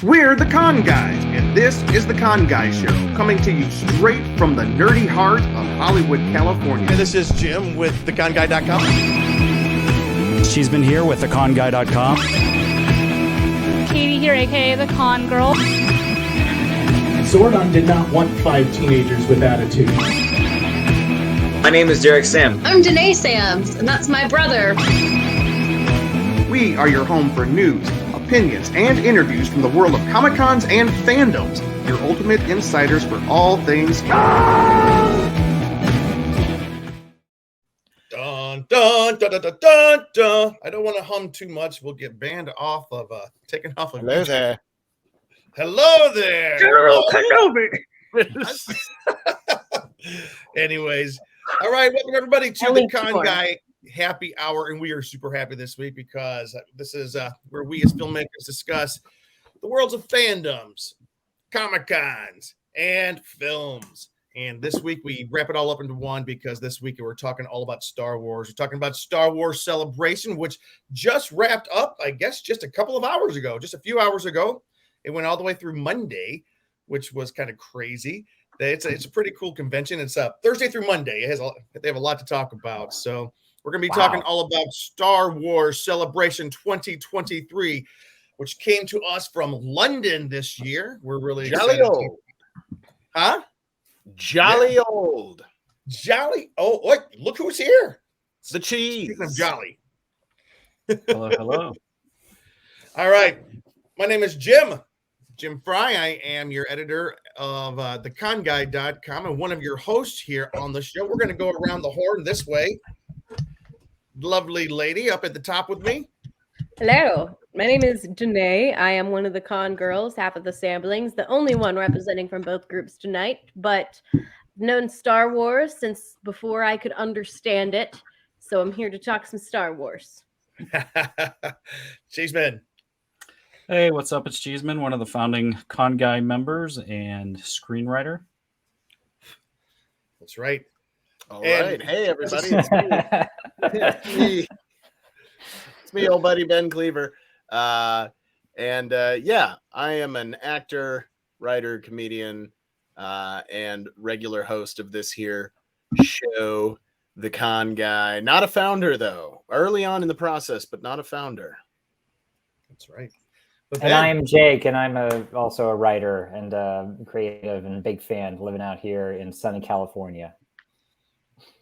We're the Con Guys, and this is the Con Guy Show, coming to you straight from the nerdy heart of Hollywood, California. And this is Jim with theconguy.com. She's been here with theconguy.com. Katie here, aka the Con Girl. Zordon did not want 5 teenagers with attitude. My name is Derek Sam. I'm Danae Sams, and that's my brother. We are your home for news, opinions, and interviews from the world of Comic-Cons and fandoms. Your ultimate insiders for all things con. Dun, dun, dun, dun, dun, dun, dun. I don't want to hum too much. We'll get banned off of taken off of. Hello there. Hello there. General Kenobi. Anyways, all right. Welcome everybody to the Con Guy Happy Hour, and we are super happy this week because this is where we as filmmakers discuss the worlds of fandoms, Comic-Cons, and films. And this week we wrap it all up into one because this week we're talking all about Star Wars. We're talking about Star Wars Celebration, which just wrapped up, I guess, just a couple of hours ago, just a few hours ago. It went all the way through Monday, which was kind of crazy. It's a pretty cool convention. It's Thursday through Monday. They have a lot to talk about. So we're going to be talking all about Star Wars Celebration 2023, which came to us from London this year. We're really excited. Old. Huh? Jolly old. Jolly. Oh, look who's here. It's the cheese. Speaking of Jolly. Hello, hello. All right. My name is Jim Fry. I am your editor of theconguy.com and one of your hosts here on the show. We're going to go around the horn this way. Lovely lady up at the top with me. Hello, my name is Danae. I am one of the Con Girls, half of the Samblings, the only one representing from both groups tonight, but I've known Star Wars since before I could understand it, so I'm here to talk some Star Wars. Cheeseman. Hey, what's up? It's Cheeseman, one of the founding Con Guy members and screenwriter. That's right. All right. Hey, everybody. It's me. It's me, old buddy Ben Cleaver. Yeah, I am an actor, writer, comedian, and regular host of this here show, The Con Guy. Not a founder, though. Early on in the process, but not a founder. That's right. And I'm Jake, and I'm also a writer and creative and big fan living out here in sunny California.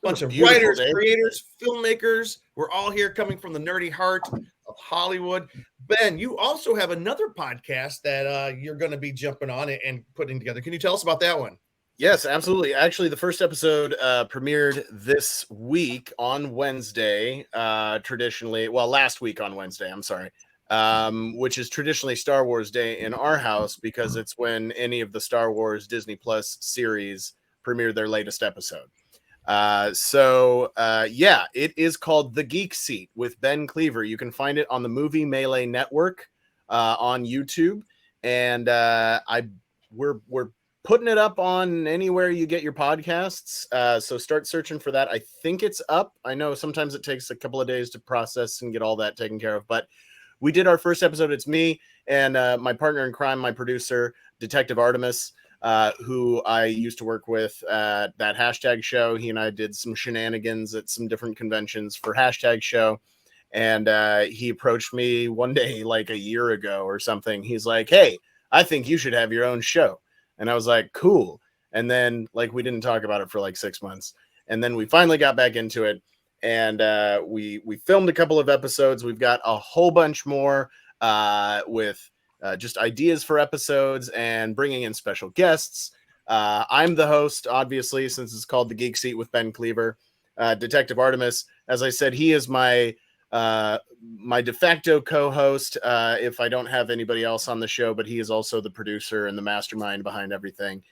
Bunch of writers, creators, filmmakers. We're all here coming from the nerdy heart of Hollywood. Ben, you also have another podcast that you're going to be jumping on and putting together. Can you tell us about that one? Yes, absolutely. Actually, the first episode premiered this week on Wednesday, last week on Wednesday, I'm sorry, which is traditionally Star Wars Day in our house because it's when any of the Star Wars Disney Plus series premiere their latest episode. It is called The Geek Seat with Ben Cleaver. You can find it on the Movie Melee Network on YouTube, and we're putting it up on anywhere you get your podcasts. So start searching for that. I think it's up. I know sometimes it takes a couple of days to process and get all that taken care of, but we did our first episode. It's me and my partner in crime, my producer, Detective Artemis, who I used to work with at that hashtag show. He and I did some shenanigans at some different conventions for hashtag show. And he approached me one day, like a year ago or something. He's like, "Hey, I think you should have your own show." And I was like, "Cool." And then we didn't talk about it for like 6 months. And then we finally got back into it. And we filmed a couple of episodes. We've got a whole bunch more with just ideas for episodes and bringing in special guests. I'm the host, obviously, since it's called The Geek Seat with Ben Cleaver. Detective Artemis, as I said, he is my de facto co-host if I don't have anybody else on the show, but he is also the producer and the mastermind behind everything.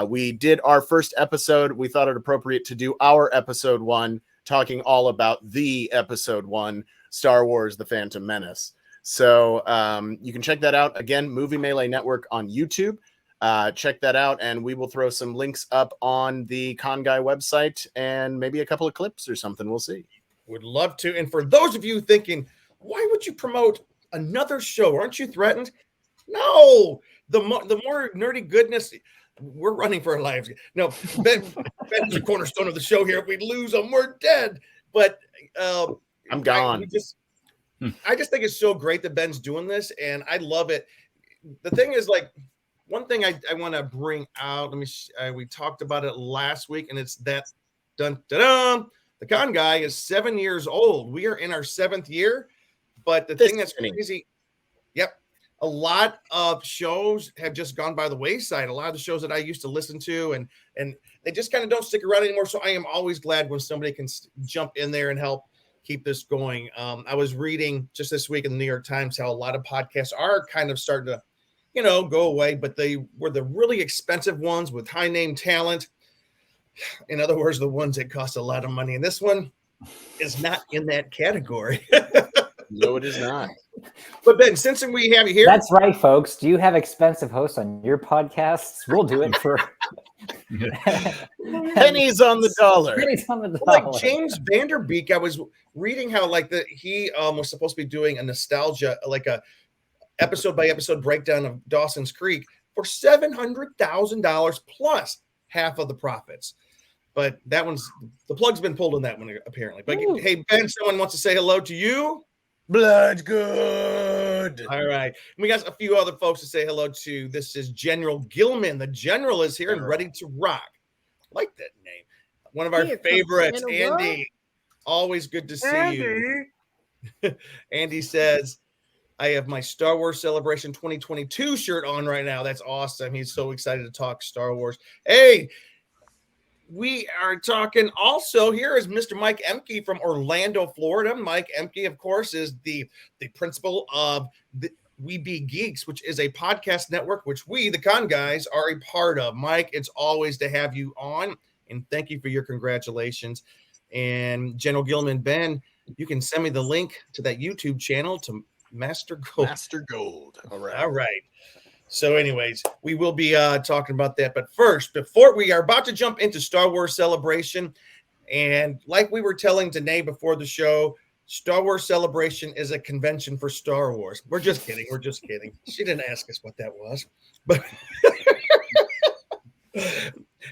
We did our first episode. We thought it appropriate to do our episode 1, talking all about the episode 1, Star Wars: The Phantom Menace. So you can check that out. Again, Movie Melee Network on YouTube. Check that out, and we will throw some links up on the Con Guy website and maybe a couple of clips or something. We'll see. Would love to. And for those of you thinking, why would you promote another show? Aren't you threatened? No, the more nerdy goodness. We're running for our lives. No, Ben's the cornerstone of the show here. If we lose him, we're dead. But I'm gone. I just think it's so great that Ben's doing this, and I love it. The thing is, like, one thing I want to bring out. Let me. We talked about it last week, and it's that dun dun dun. The Con Guy is 7 years old. We are in our 7th year, but the thing that's crazy. Yep. A lot of shows have just gone by the wayside. A lot of the shows that I used to listen to, and they just kind of don't stick around anymore. So I am always glad when somebody can jump in there and help keep this going. I was reading just this week in the New York Times how a lot of podcasts are kind of starting to, go away, but they were the really expensive ones with high name talent. In other words, the ones that cost a lot of money. And this one is not in that category. No, it is not. But Ben, since we have you here, that's right, folks. Do you have expensive hosts on your podcasts? We'll do it for pennies on the dollar. Pennies on the dollar. Like James Vanderbeek, I was reading how he was supposed to be doing a nostalgia, like a episode by episode breakdown of Dawson's Creek for $700,000 plus half of the profits. But the plug's been pulled on that one apparently. But hey, Ben, someone wants to say hello to you. Blood good. All right. We got a few other folks to say hello to. This is General Gilman. The General is here and ready to rock. I like that name. One of our favorites, Andy. Always good to see you. Andy says, I have my Star Wars Celebration 2022 shirt on right now. That's awesome. He's so excited to talk Star Wars. Hey, we are talking also. Here is Mr. Mike Emke from Orlando, Florida. Mike Emke, of course, is the principal of We Be Geeks, which is a podcast network, which we, the Con Guys, are a part of. Mike, it's always to have you on, and thank you for your congratulations. And General Gilman, Ben, you can send me the link to that YouTube channel to Master Gold. Master Gold. All right. So anyways, we will be talking about that. But first, before we are about to jump into Star Wars Celebration, and like we were telling Danae before the show, Star Wars Celebration is a convention for Star Wars. We're just kidding. She didn't ask us what that was. But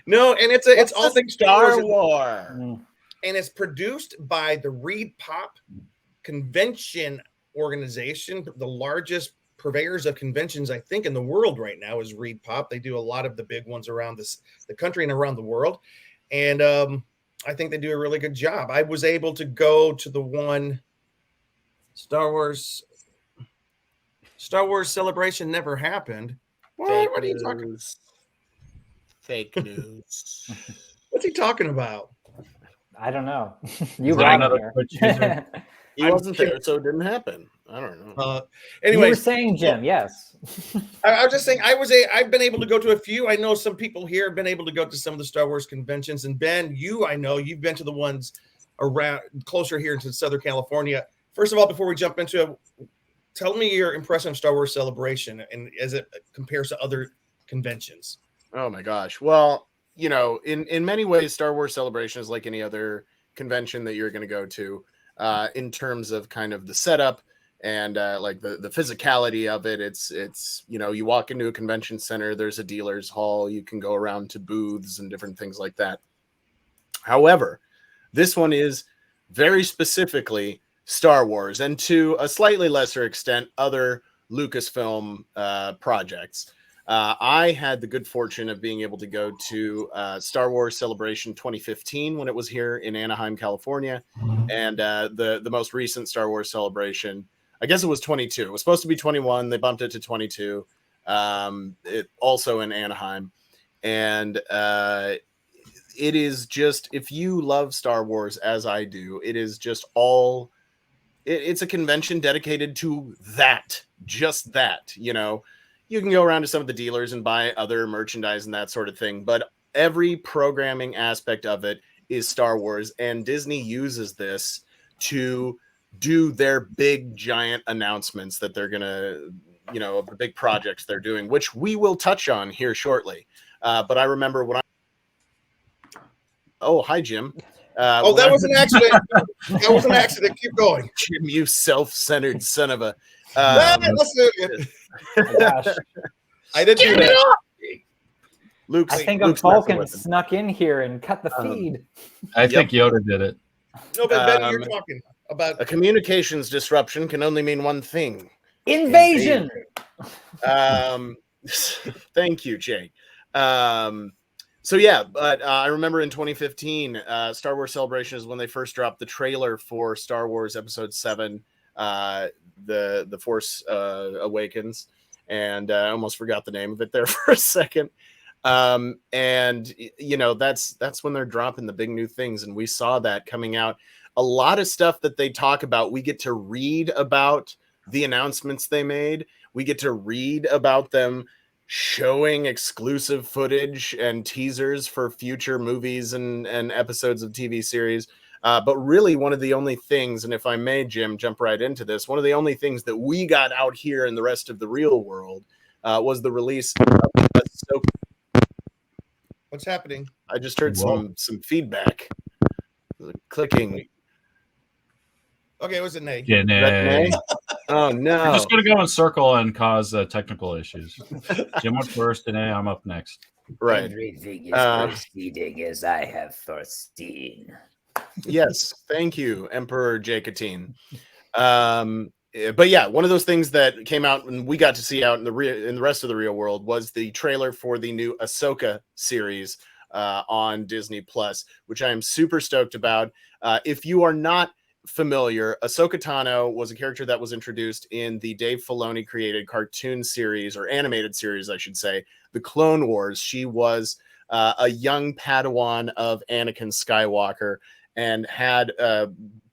no, and it's all things Star Wars. And it's produced by the Reed Pop Convention Organization, the largest purveyors of conventions, I think, in the world right now is Reed Pop. They do a lot of the big ones around the country and around the world. And I think they do a really good job. I was able to go to the one Star Wars Celebration never happened. What are you talking about? Fake news. What's he talking about? I don't know. You got another there. He wasn't there, so it didn't happen. I don't know. Anyway, you were saying, Jim, yes. I was just saying I've been able to go to a few. I know some people here have been able to go to some of the Star Wars conventions. And Ben, I know you've been to the ones around closer here into Southern California. First of all, before we jump into it, tell me your impression of Star Wars Celebration and as it compares to other conventions. Oh my gosh. Well, in many ways, Star Wars Celebration is like any other convention that you're going to go to. In terms of kind of the setup and like the physicality of it, it's you walk into a convention center, there's a dealer's hall, you can go around to booths and different things like that. However, this one is very specifically Star Wars, and to a slightly lesser extent, other Lucasfilm projects. I had the good fortune of being able to go to Star Wars Celebration 2015 when it was here in Anaheim, California, and the most recent Star Wars Celebration, I guess it was 22. It was supposed to be 21. They bumped it to 22. It also in Anaheim, and it is just, if you love Star Wars as I do, it is just all. It's a convention dedicated to that, just that, You can go around to some of the dealers and buy other merchandise and that sort of thing, but every programming aspect of it is Star Wars, and Disney uses this to do their big giant announcements that they're gonna, of the big projects they're doing, which we will touch on here shortly. But I remember when oh, hi Jim. That was an accident. That was an accident. Keep going. Jim, you self-centered son of a. Let's do it. Oh, gosh. I didn't do that. Luke's, I think Luke's Vulcan messing with him. snuck in here and cut the feed. I think Yoda did it. No, but Ben, you're talking about A communications disruption can only mean one thing. Invasion. Thank you, Jake. So yeah, but I remember in 2015, Star Wars Celebration is when they first dropped the trailer for Star Wars Episode 7, the Force Awakens, and I almost forgot the name of it there for a second. And you know, that's when they're dropping the big new things, and we saw that coming out. A lot of stuff that they talk about, we get to read about the announcements they made. We get to read about them showing exclusive footage and teasers for future movies and episodes of TV series. But really one of the only things, and if I may, Jim, jump right into this, one of the only things that we got out here in the rest of the real world was the release of Ahsoka. what's happening. I just heard some feedback. Clicking. Okay, it was a nay. Yeah, nay. Oh no! I'm just gonna go in circle and cause technical issues. Jim went first, and I'm up next. Right. Everything is proceeding as I have foreseen. Yes, thank you, Emperor Jacatine. But yeah, one of those things that came out and we got to see out in the rest of the real world was the trailer for the new Ahsoka series on Disney Plus, which I am super stoked about. If you are not familiar, Ahsoka Tano was a character that was introduced in the Dave Filoni created cartoon series, or animated series, I should say, The Clone Wars. She was a young Padawan of Anakin Skywalker and had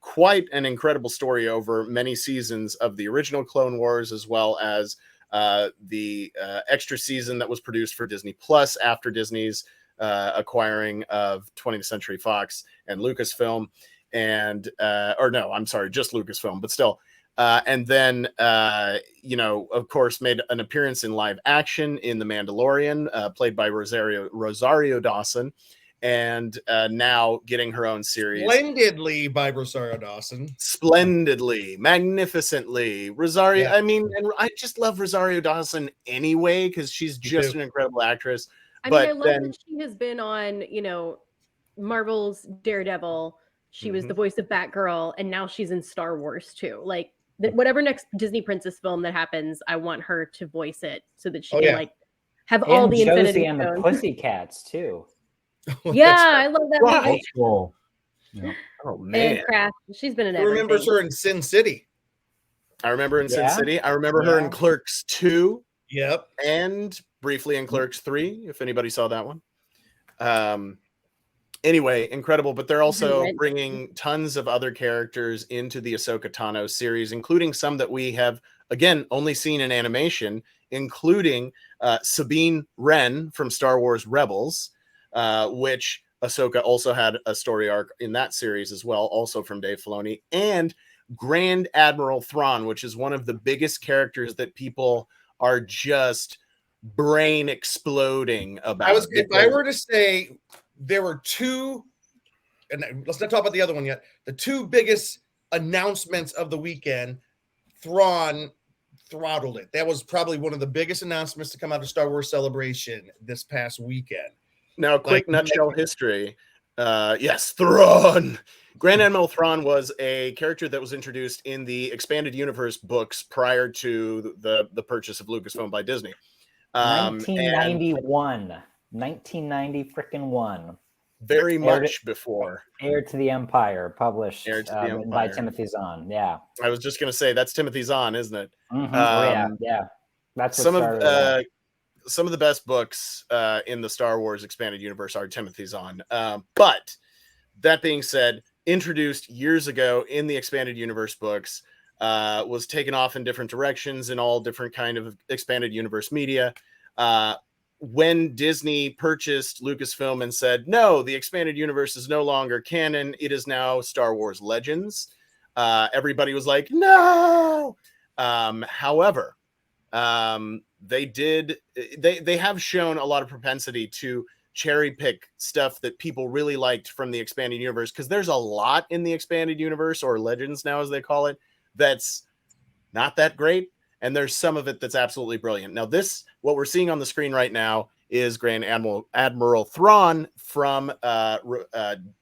quite an incredible story over many seasons of the original Clone Wars, as well as the extra season that was produced for Disney Plus after Disney's acquiring of 20th Century Fox and Lucasfilm. And or no, I'm sorry, just Lucasfilm, but still. And then, you know, of course, made an appearance in live action in The Mandalorian, played by Rosario Dawson, and now getting her own series. Splendidly by Rosario Dawson. Splendidly, magnificently. Rosario, Yeah. I mean, and I just love Rosario Dawson anyway, because she's just an incredible actress. I mean, I love that she has been on, you know, Marvel's Daredevil. She was the voice of Batgirl, and now she's in Star Wars too. Like, whatever next Disney princess film that happens, I want her to voice it so that she can like have all the Josie Infinity and Stones. the Pussycats too. Yeah, I love that movie. Cool. Yeah. Oh man, And Craft. She's been in Who everything. remembers her in Sin City? I remember in Sin City. I remember her in Clerks 2. Yep. And briefly in Clerks 3, if anybody saw that one. Anyway, incredible. But they're also bringing tons of other characters into the Ahsoka Tano series, including some that we have, again, only seen in animation, including Sabine Wren from Star Wars Rebels, which Ahsoka also had a story arc in that series as well, also from Dave Filoni, and Grand Admiral Thrawn, which is one of the biggest characters that people are just brain exploding about. If I were to say there were two, and let's not talk about the other one yet, the two biggest announcements of the weekend, Thrawn throttled it. That was probably one of the biggest announcements to come out of Star Wars Celebration this past weekend. Now, quick nutshell history. Yes, Thrawn. Grand Admiral Thrawn was a character that was introduced in the Expanded Universe books prior to the purchase of Lucasfilm by Disney. 1991. 1990 freaking one. Very much before. Heir to the Empire, published Empire. by Timothy Zahn. Yeah. I was just going to say, that's Timothy Zahn, isn't it? Yeah. That's what some of the best books in the Star Wars Expanded Universe are Timothy Zahn. But that being said, introduced years ago in the Expanded Universe books, was taken off in different directions in all different kind of Expanded Universe media. When Disney purchased Lucasfilm and said, no, the Expanded Universe is no longer canon, it is now Star Wars Legends, everybody was like, no. However, they have shown a lot of propensity to cherry pick stuff that people really liked from the expanded universe, because there's a lot in the expanded universe, or Legends now as they call it, that's not that great, and there's some of it that's absolutely brilliant. Now what we're seeing on the screen right now is Grand Admiral Thrawn from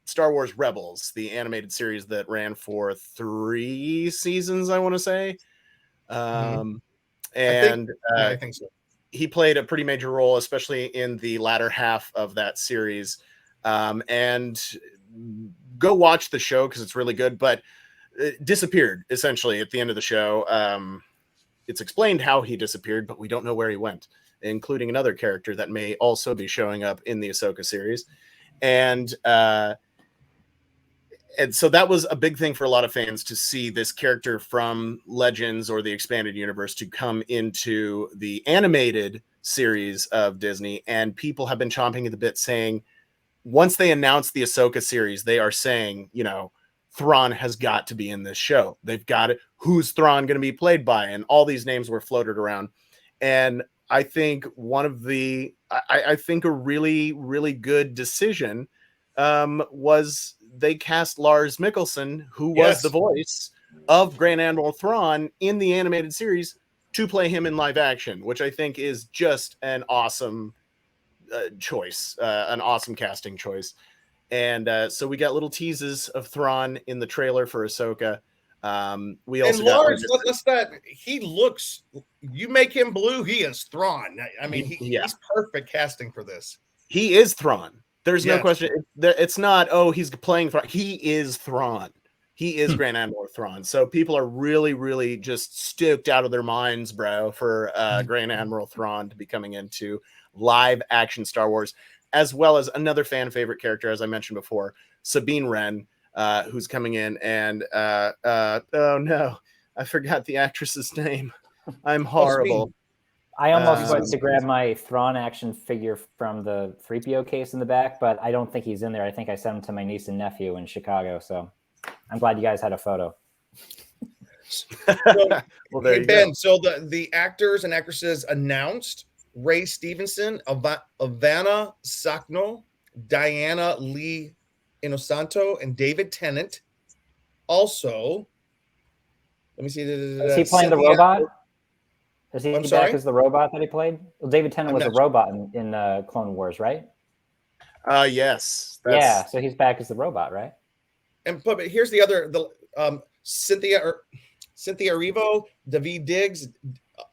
Star Wars Rebels, the animated series that ran for 3 seasons, I want to say. I think so. He played a pretty major role, especially in the latter half of that series. And go watch the show because it's really good, but it disappeared essentially at the end of the show. It's explained how he disappeared, but we don't know where he went, including another character that may also be showing up in the Ahsoka series. And so that was a big thing for a lot of fans, to see this character from Legends or the expanded universe to come into the animated series of Disney. And people have been chomping at the bit saying, once they announced the Ahsoka series, they are saying, Thrawn has got to be in this show. They've got it. Who's Thrawn going to be played by? And all these names were floated around. And I think I think a really, really good decision was they cast Lars Mikkelsen, who was the voice of Grand Admiral Thrawn in the animated series, to play him in live action, which I think is just an awesome choice, an awesome casting choice. And so we got little teases of Thrawn in the trailer for Ahsoka. We also he looks, you make him blue, he is Thrawn. I mean, he's perfect casting for this. He is Thrawn. There's no question. It's not, he's playing Thrawn. He is Thrawn. He is Grand Admiral Thrawn. So people are really, really just stoked out of their minds, bro, for Grand Admiral Thrawn to be coming into live action Star Wars, as well as another fan favorite character, as I mentioned before, Sabine Wren, who's coming in. And oh no, I forgot the actress's name. I'm horrible. I almost went to grab my Thrawn action figure from the 3PO case in the back, but I don't think he's in there. I think I sent him to my niece and nephew in Chicago. So I'm glad you guys had a photo. Well, there you Ben, go. So the actors and actresses announced: Ray Stevenson, Ivana Sakno, Diana Lee Inosanto, and David Tennant. Also, let me see. Is he playing the robot? Is he back as the robot that he played? Well, David Tennant was a robot in Clone Wars, right? Yes. Yeah, so he's back as the robot, right? But here's the other: Cynthia Erivo, David Diggs,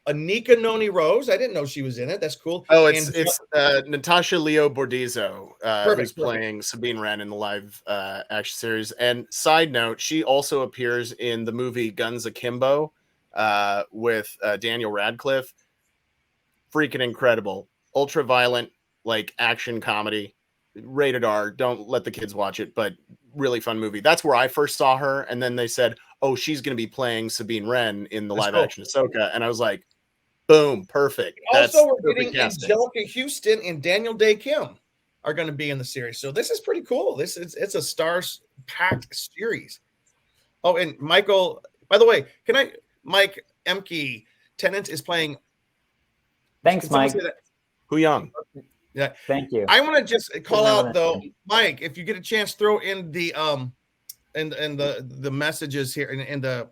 Anika Noni Rose. I didn't know she was in it. That's cool. Oh, it's Natasha Leo Bordizzo, who's playing Sabine Wren in the live action series. And side note, she also appears in the movie Guns Akimbo with Daniel Radcliffe. Freaking incredible. Ultra violent, like action comedy. Rated R. Don't let the kids watch it, but really fun movie. That's where I first saw her. And then they said, oh, she's going to be playing Sabine Wren in the live action Ahsoka. And I was like, boom, perfect. Also, we're getting Angelica Houston and Daniel Day Kim are going to be in the series. So this is pretty cool. It's a stars-packed series. Oh, and Michael, by the way, Mike Emke, Tennant is playing. Thanks, Mike. Hu Young. Yeah, thank you. I want to just call out though, Mike, if you get a chance, throw in the the messages here in the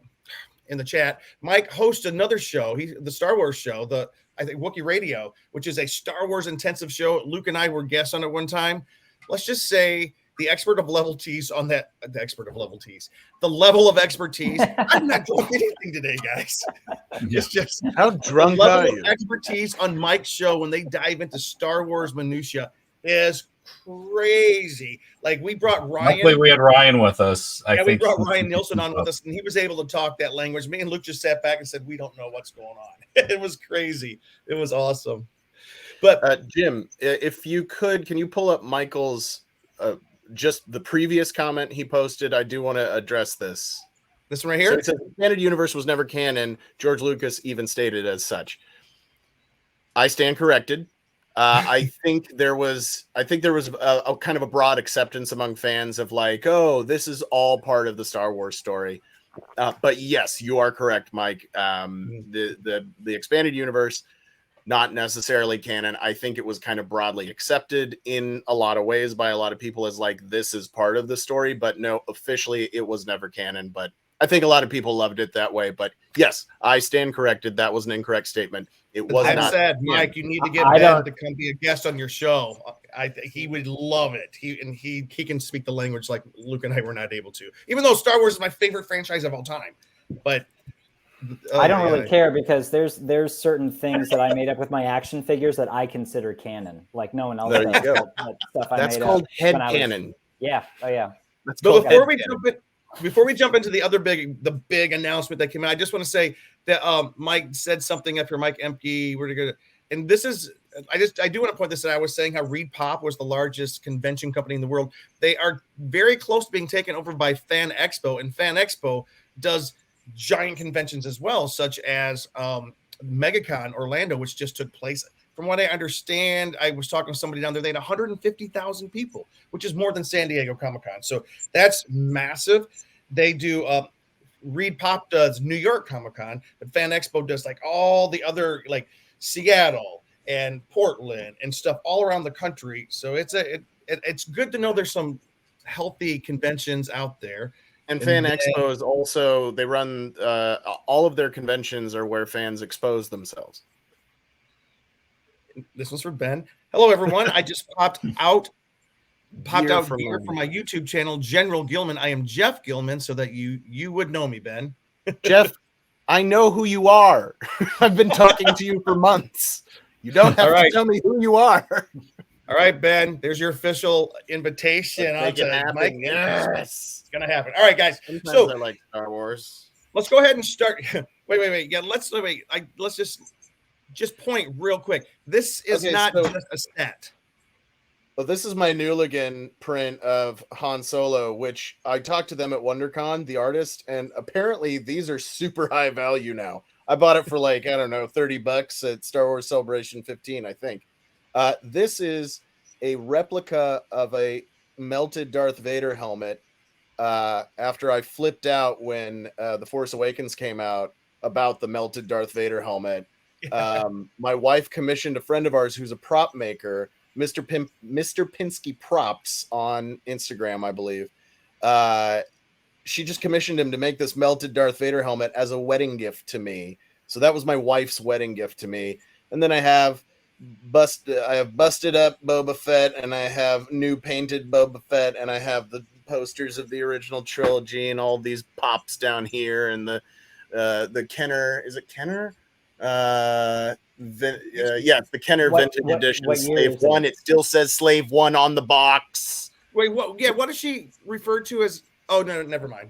chat. Mike hosts another show. The Star Wars show, I think Wookiee Radio, which is a Star Wars intensive show. Luke and I were guests on it one time. Let's just say the expert of level T's on that. The expert of level T's. The level of expertise. I'm not doing anything today, guys. It's just how drunk the level are of you? Expertise on Mike's show when they dive into Star Wars minutia is crazy. Like we brought Ryan. Luckily, we had Ryan with us. We brought Ryan Nielsen on with us, and he was able to talk that language. Me and Luke just sat back and said, "We don't know what's going on." It was crazy. It was awesome. But Jim, if you could, can you pull up Michael's just the previous comment he posted? I do want to address this. This one right here. So it says, the expanded universe was never canon. George Lucas even stated as such. I stand corrected. I think there was a kind of a broad acceptance among fans of like, oh, this is all part of the Star Wars story. But yes, you are correct, Mike. The expanded universe not necessarily canon. I think it was kind of broadly accepted in a lot of ways by a lot of people as like, this is part of the story, but no, officially it was never canon. But I think a lot of people loved it that way. But yes, I stand corrected. That was an incorrect statement. It was That not. said, Mike, you need to get I Ben to come be a guest on your show. He would love it. He can speak the language like Luke and I were not able to. Even though Star Wars is my favorite franchise of all time, but I don't really care because there's certain things that I made up with my action figures that I consider canon. Like no one else There does. you go. That stuff I That's made called up head when I was- canon. Yeah. Oh yeah. That's But called before head we jump into the big announcement that came out, I just want to say that Mike said something after Mike Empke. We're gonna, and this is I do want to point this out. I was saying how Reed Pop was the largest convention company in the world. They are very close to being taken over by Fan Expo, and Fan Expo does giant conventions as well, such as MegaCon Orlando, which just took place. From what I understand, I was talking to somebody down there. They had 150,000 people, which is more than San Diego Comic-Con. So that's massive. They do Reed Pop does New York Comic-Con, but Fan Expo does like all the other like Seattle and Portland and stuff all around the country. So it's good to know there's some healthy conventions out there. And Fan Expo is also, they run all of their conventions are where fans expose themselves. This was for Ben. Hello, everyone. I just popped out gear from my YouTube channel, General Gilman. I am Jeff Gilman, so that you would know me, Ben. Jeff, I know who you are. I've been talking to you for months. You don't have to tell me who you are. All right, Ben, there's your official invitation. Make it happen. Mike. Yes. It's going to happen. All right, guys. Sometimes so I like Star Wars. Let's go ahead and start. Wait. Yeah, let's just point real quick. This is not just a set. Well, this is my Newligan print of Han Solo, which I talked to them at WonderCon, the artist, and apparently these are super high value now. I bought it for like, I don't know, $30 at Star Wars Celebration 15, I think. This is a replica of a melted Darth Vader helmet after I flipped out when The Force Awakens came out about the melted Darth Vader helmet. My wife commissioned a friend of ours who's a prop maker, Mr. Pinsky Props on Instagram, I believe. She just commissioned him to make this melted Darth Vader helmet as a wedding gift to me. So that was my wife's wedding gift to me. And then I have busted up Boba Fett, and I have new painted Boba Fett, and I have the posters of the original trilogy and all these pops down here, and the Kenner, is it Kenner? Yeah, it's the Kenner Vintage Edition, Slave One. It still says Slave One on the box. Wait, what? Yeah, what does she refer to as? Oh no, never mind.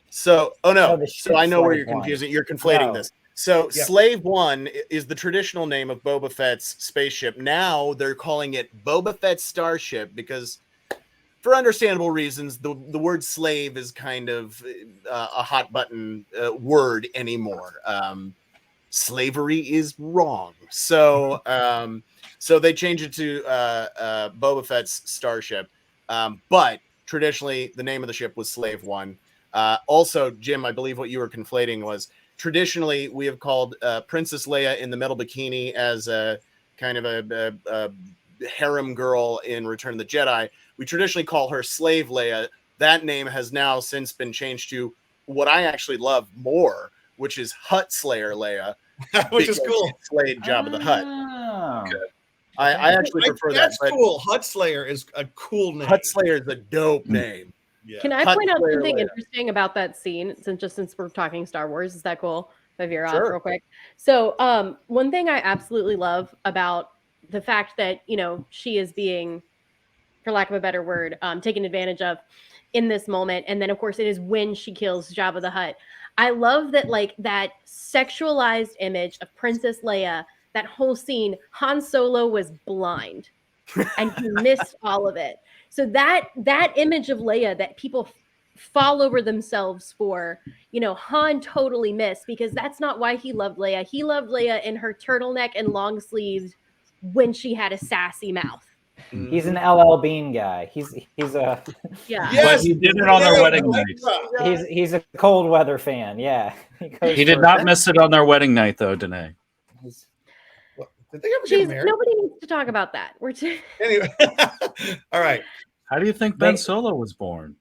So, so I know where you're confusing. You're conflating this. So, Slave One is the traditional name of Boba Fett's spaceship. Now they're calling it Boba Fett Starship because, for understandable reasons, the word slave is kind of a hot button word anymore. Slavery is wrong. So so they changed it to Boba Fett's Starship. But traditionally, the name of the ship was Slave One. Also, Jim, I believe what you were conflating was traditionally we have called Princess Leia in the metal bikini as a kind of a harem girl in Return of the Jedi. We traditionally call her Slave Leia. That name has now since been changed to what I actually love more, which is Hutt Slayer Leia, which is cool. Slayed Jabba the Hutt. I actually prefer that. That's cool. Hutt Slayer is a cool name. Hutt Slayer is a dope name. Yeah. Can I point out something interesting about that scene? Since we're talking Star Wars, is that cool? If I veer off real quick. So, one thing I absolutely love about the fact that she is being, for lack of a better word, taken advantage of in this moment, and then of course it is when she kills Jabba the Hutt. I love that, like, that sexualized image of Princess Leia. That whole scene, Han Solo was blind, and he missed all of it. So that image of Leia that people fall over themselves for, Han totally missed, because that's not why he loved Leia. He loved Leia in her turtleneck and long sleeves when she had a sassy mouth. He's an LL Bean guy. He's a Yes, he did it on their wedding night. He's a cold weather fan. Yeah, He did not miss it on their wedding night, though, Danae. Did they ever get married? Nobody needs to talk about that. We're Anyway, all right. How do you think Ben Solo was born?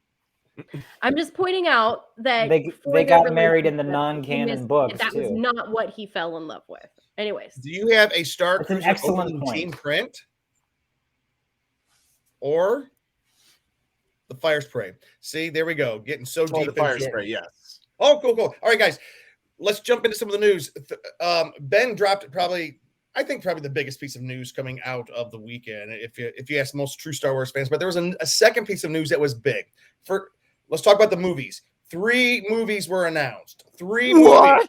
I'm just pointing out that they got married in the non-canon books that was too. not what he fell in love with. Anyways, Do you have a Star That's an Cruiser excellent opening point. team print or the fire spray? See, there we go. Getting so deep. The fire spray, yes. Oh, cool. All right, guys, let's jump into some of the news. Ben dropped probably the biggest piece of news coming out of the weekend, if you ask most true Star Wars fans. But there was a second piece of news that was big. Let's talk about the movies. 3 movies were announced. 3 movies.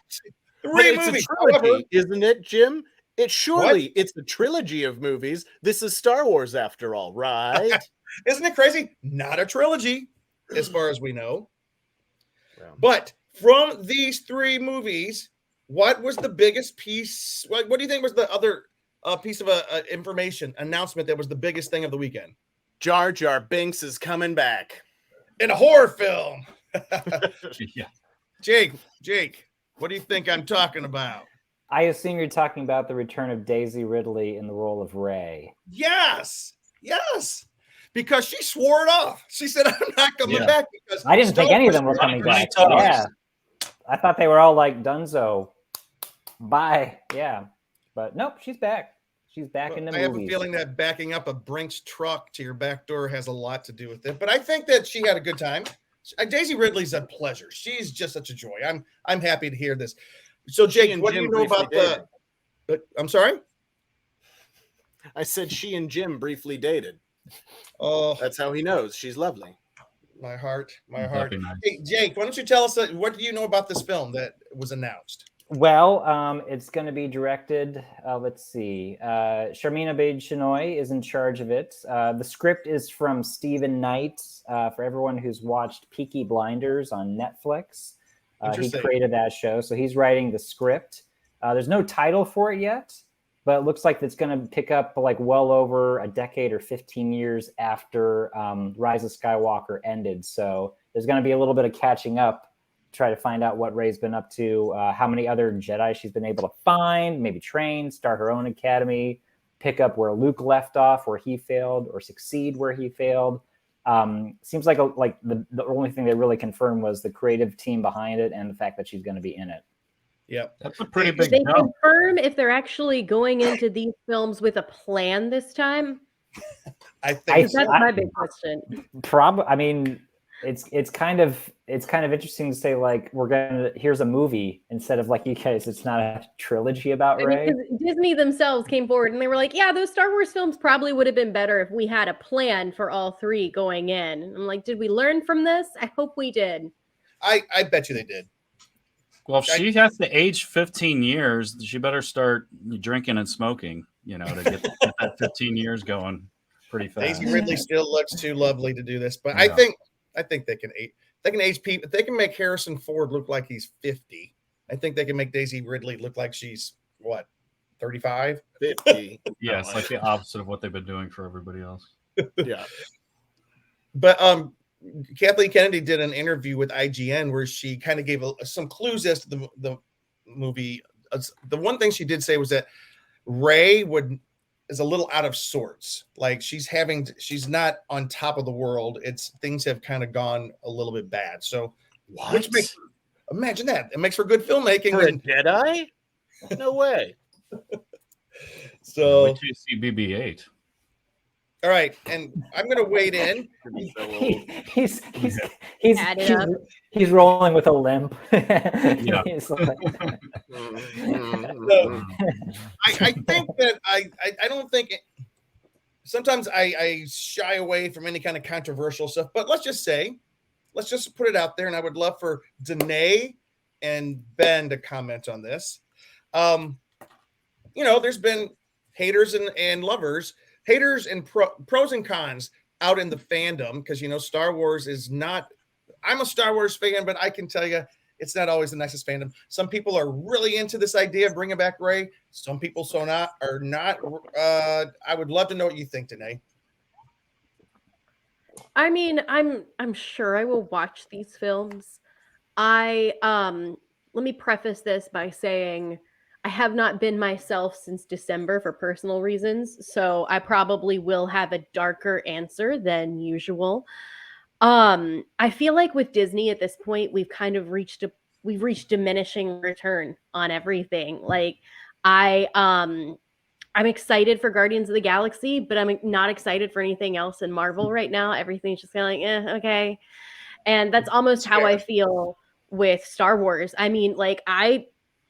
3 movies. However, isn't it, Jim? It's a trilogy of movies. This is Star Wars after all, right? Isn't it crazy? Not a trilogy, as far as we know. But from these 3 movies, what was the biggest piece? What do you think was the other piece of information announcement that was the biggest thing of the weekend? Jar Jar Binks is coming back in a horror film. Yeah. Jake, what do you think I'm talking about? I assume you're talking about the return of Daisy Ridley in the role of Rey. Yes, because she swore it off. She said, "I'm not coming back." Because I didn't think any of them were coming back. Yeah, I thought they were all like Dunzo. Bye. Yeah, but nope, she's back. She's back in the movies. I have a feeling that backing up a Brinks truck to your back door has a lot to do with it. But I think that she had a good time. Daisy Ridley's a pleasure. She's just such a joy. I'm happy to hear this. So, Jake, what do you know about I'm sorry? I said she and Jim briefly dated. Oh, that's how he knows she's lovely. My heart. Nice. Hey, Jake, why don't you tell us what do you know about this film that was announced? Well, it's going to be directed. Let's see. Sharmina Baid-Chinoy is in charge of it. The script is from Stephen Knight. For everyone who's watched Peaky Blinders on Netflix, he created that show, so he's writing the script. There's no title for it yet, but it looks like it's going to pick up like well over a decade or 15 years after Rise of Skywalker ended. So there's going to be a little bit of catching up. Try to find out what Rey's been up to, how many other Jedi she's been able to find, maybe train, start her own academy, pick up where Luke left off, where he failed, or succeed where he failed. Seems like the only thing they really confirmed was the creative team behind it and the fact that she's going to be in it. Yeah, that's a pretty big. Did they confirm if they're actually going into these films with a plan this time? I think that's my big question. Probably. I mean, it's kind of interesting to say like here's a movie instead of like you guys. It's not a trilogy about Rey. Because Disney themselves came forward and they were like, "Yeah, those Star Wars films probably would have been better if we had a plan for all 3 going in." And I'm like, did we learn from this? I hope we did. I bet you they did. Well, if she has to age 15 years, she better start drinking and smoking, to get that 15 years going pretty fast. Daisy Ridley still looks too lovely to do this, but yeah. I think they can age people. If they can make Harrison Ford look like he's 50, I think they can make Daisy Ridley look like she's 35? 50. Yeah, it's like the opposite of what they've been doing for everybody else. Yeah. But Kathleen Kennedy did an interview with IGN where she kind of gave some clues as to the movie. The one thing she did say was that Rey is a little out of sorts. Like she's not on top of the world. Things have kind of gone a little bit bad. So imagine that. It makes for good filmmaking. For a Jedi? No way. So wait till you see BB-8. All right, and I'm going to wade in. He's rolling with a limp. Yeah. I think that I don't think sometimes I shy away from any kind of controversial stuff, but let's just put it out there, and I would love for Danae and Ben to comment on this. There's been haters and lovers. Haters and pros and cons out in the fandom because, Star Wars is not – I'm a Star Wars fan, but I can tell you it's not always the nicest fandom. Some people are really into this idea of bringing back Rey. Some people are not. I would love to know what you think, Danae. I mean, I'm sure I will watch these films. Let me preface this by saying I have not been myself since December for personal reasons, so I probably will have a darker answer than usual. I feel like with Disney at this point, we've kind of reached diminishing return on everything. Like I'm excited for Guardians of the Galaxy, but I'm not excited for anything else in Marvel right now. Everything's just kind of like, okay. And that's almost how I feel with Star Wars. I mean, like I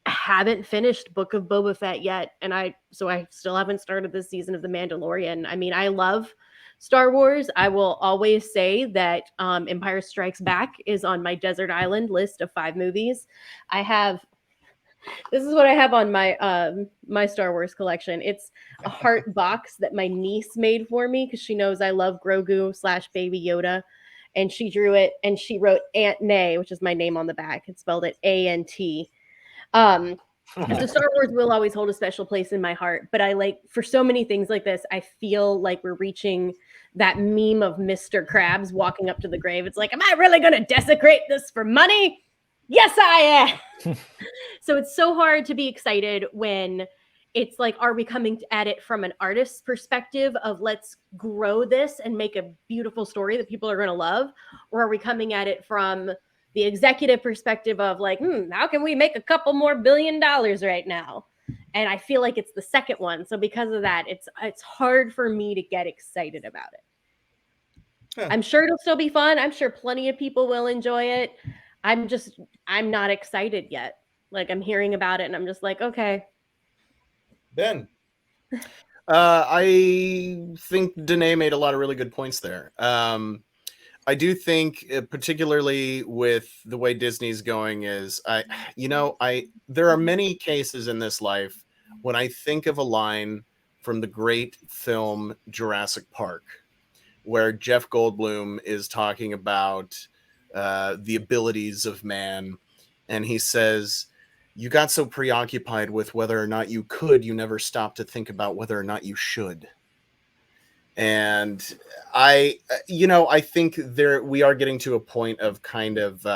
haven't finished Book of Boba Fett yet, and I still haven't started this season of The Mandalorian. I mean, I love Star Wars. I will always say that Empire Strikes Back is on my desert island list of 5 movies. This is what I have on my Star Wars collection. It's a heart box that my niece made for me because she knows I love Grogu / Baby Yoda, and she drew it and she wrote Aunt Nay, which is my name on the back. It spelled it A-N-T. So Star Wars will always hold a special place in my heart, but I like for so many things like this, I feel like we're reaching that meme of Mr. Krabs walking up to the grave. It's like, am I really going to desecrate this for money? Yes, I am. So it's so hard to be excited when it's like, are we coming at it from an artist's perspective of let's grow this and make a beautiful story that people are going to love? Or are we coming at it from the executive perspective of like, how can we make a couple more $1 billion right now? And I feel like it's the second one. So because of that, it's hard for me to get excited about it. Huh. I'm sure it'll still be fun. I'm sure plenty of people will enjoy it. I'm not excited yet. Like I'm hearing about it and I'm just like, okay. Ben. I think Danae made a lot of really good points there. I do think, particularly with the way Disney's going, is there are many cases in this life when I think of a line from the great film Jurassic Park, where Jeff Goldblum is talking about the abilities of man, and he says, "You got so preoccupied with whether or not you could, you never stopped to think about whether or not you should." And I think we are getting to a point of kind of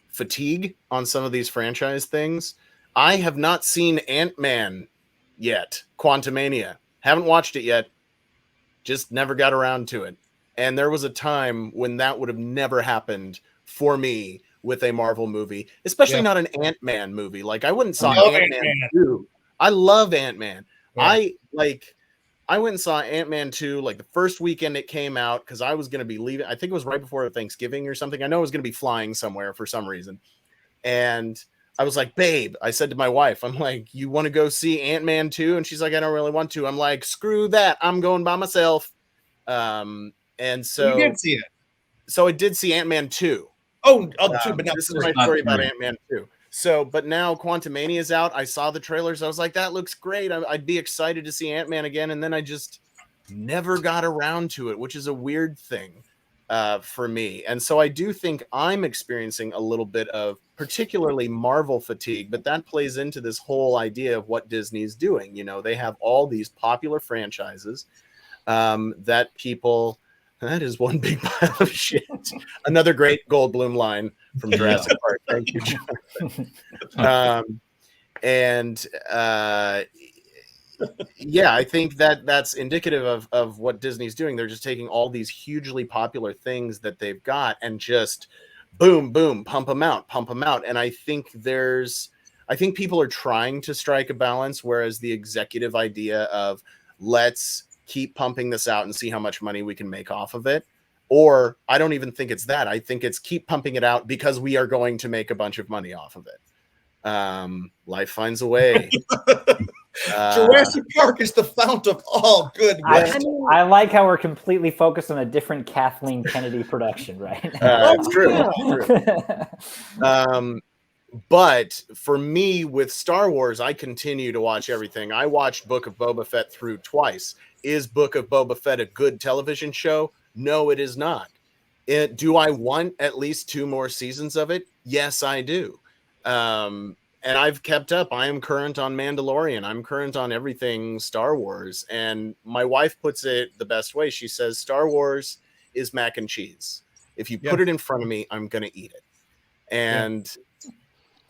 fatigue on some of these franchise things. I have not seen Ant-Man yet, Quantumania. Haven't watched it yet. Just never got around to it. And there was a time when that would have never happened for me with a Marvel movie, especially not an Ant-Man movie. Like I wouldn't saw Ant-Man 2. I love Ant-Man. Yeah. I went and saw Ant-Man 2 like the first weekend it came out because I was going to be leaving. I think it was right before Thanksgiving or something. I know I was going to be flying somewhere for some reason. And I was like, babe, I said to my wife, I'm like, you want to go see Ant-Man 2? And she's like, I don't really want to. I'm like, screw that. I'm going by myself. And so you did see it. So I did see Ant-Man 2. Oh, but this is my story about Ant-Man 2. So, but now Quantumania is out. I saw the trailers. I was like, that looks great. I'd be excited to see Ant-Man again. And then I just never got around to it, which is a weird thing for me. And so I do think I'm experiencing a little bit of particularly Marvel fatigue, but that plays into this whole idea of what Disney's doing. You know, they have all these popular franchises that people... That is one big pile of shit. Another great Goldblum line from Jurassic Park. Thank you, Jonathan. I think that's indicative of what Disney's doing. They're just taking all these hugely popular things that they've got and just boom, boom, pump them out. And I think people are trying to strike a balance, whereas the executive idea of let's keep pumping this out and see how much money we can make off of it. Or I don't even think it's that. I think it's keep pumping it out because we are going to make a bunch of money off of it. Life finds a way. Jurassic Park is the fount of all good. I like how we're completely focused on a different Kathleen Kennedy production, right? That's true. But for me, with Star Wars, I continue to watch everything. I watched Book of Boba Fett through twice. Is Book of Boba Fett a good television show? No, it is not. Do I want at least 2 more seasons of it? Yes, I do. And I've kept up. I am current on Mandalorian. I'm current on everything Star Wars. And my wife puts it the best way. She says, Star Wars is mac and cheese. If you put it in front of me, I'm going to eat it. And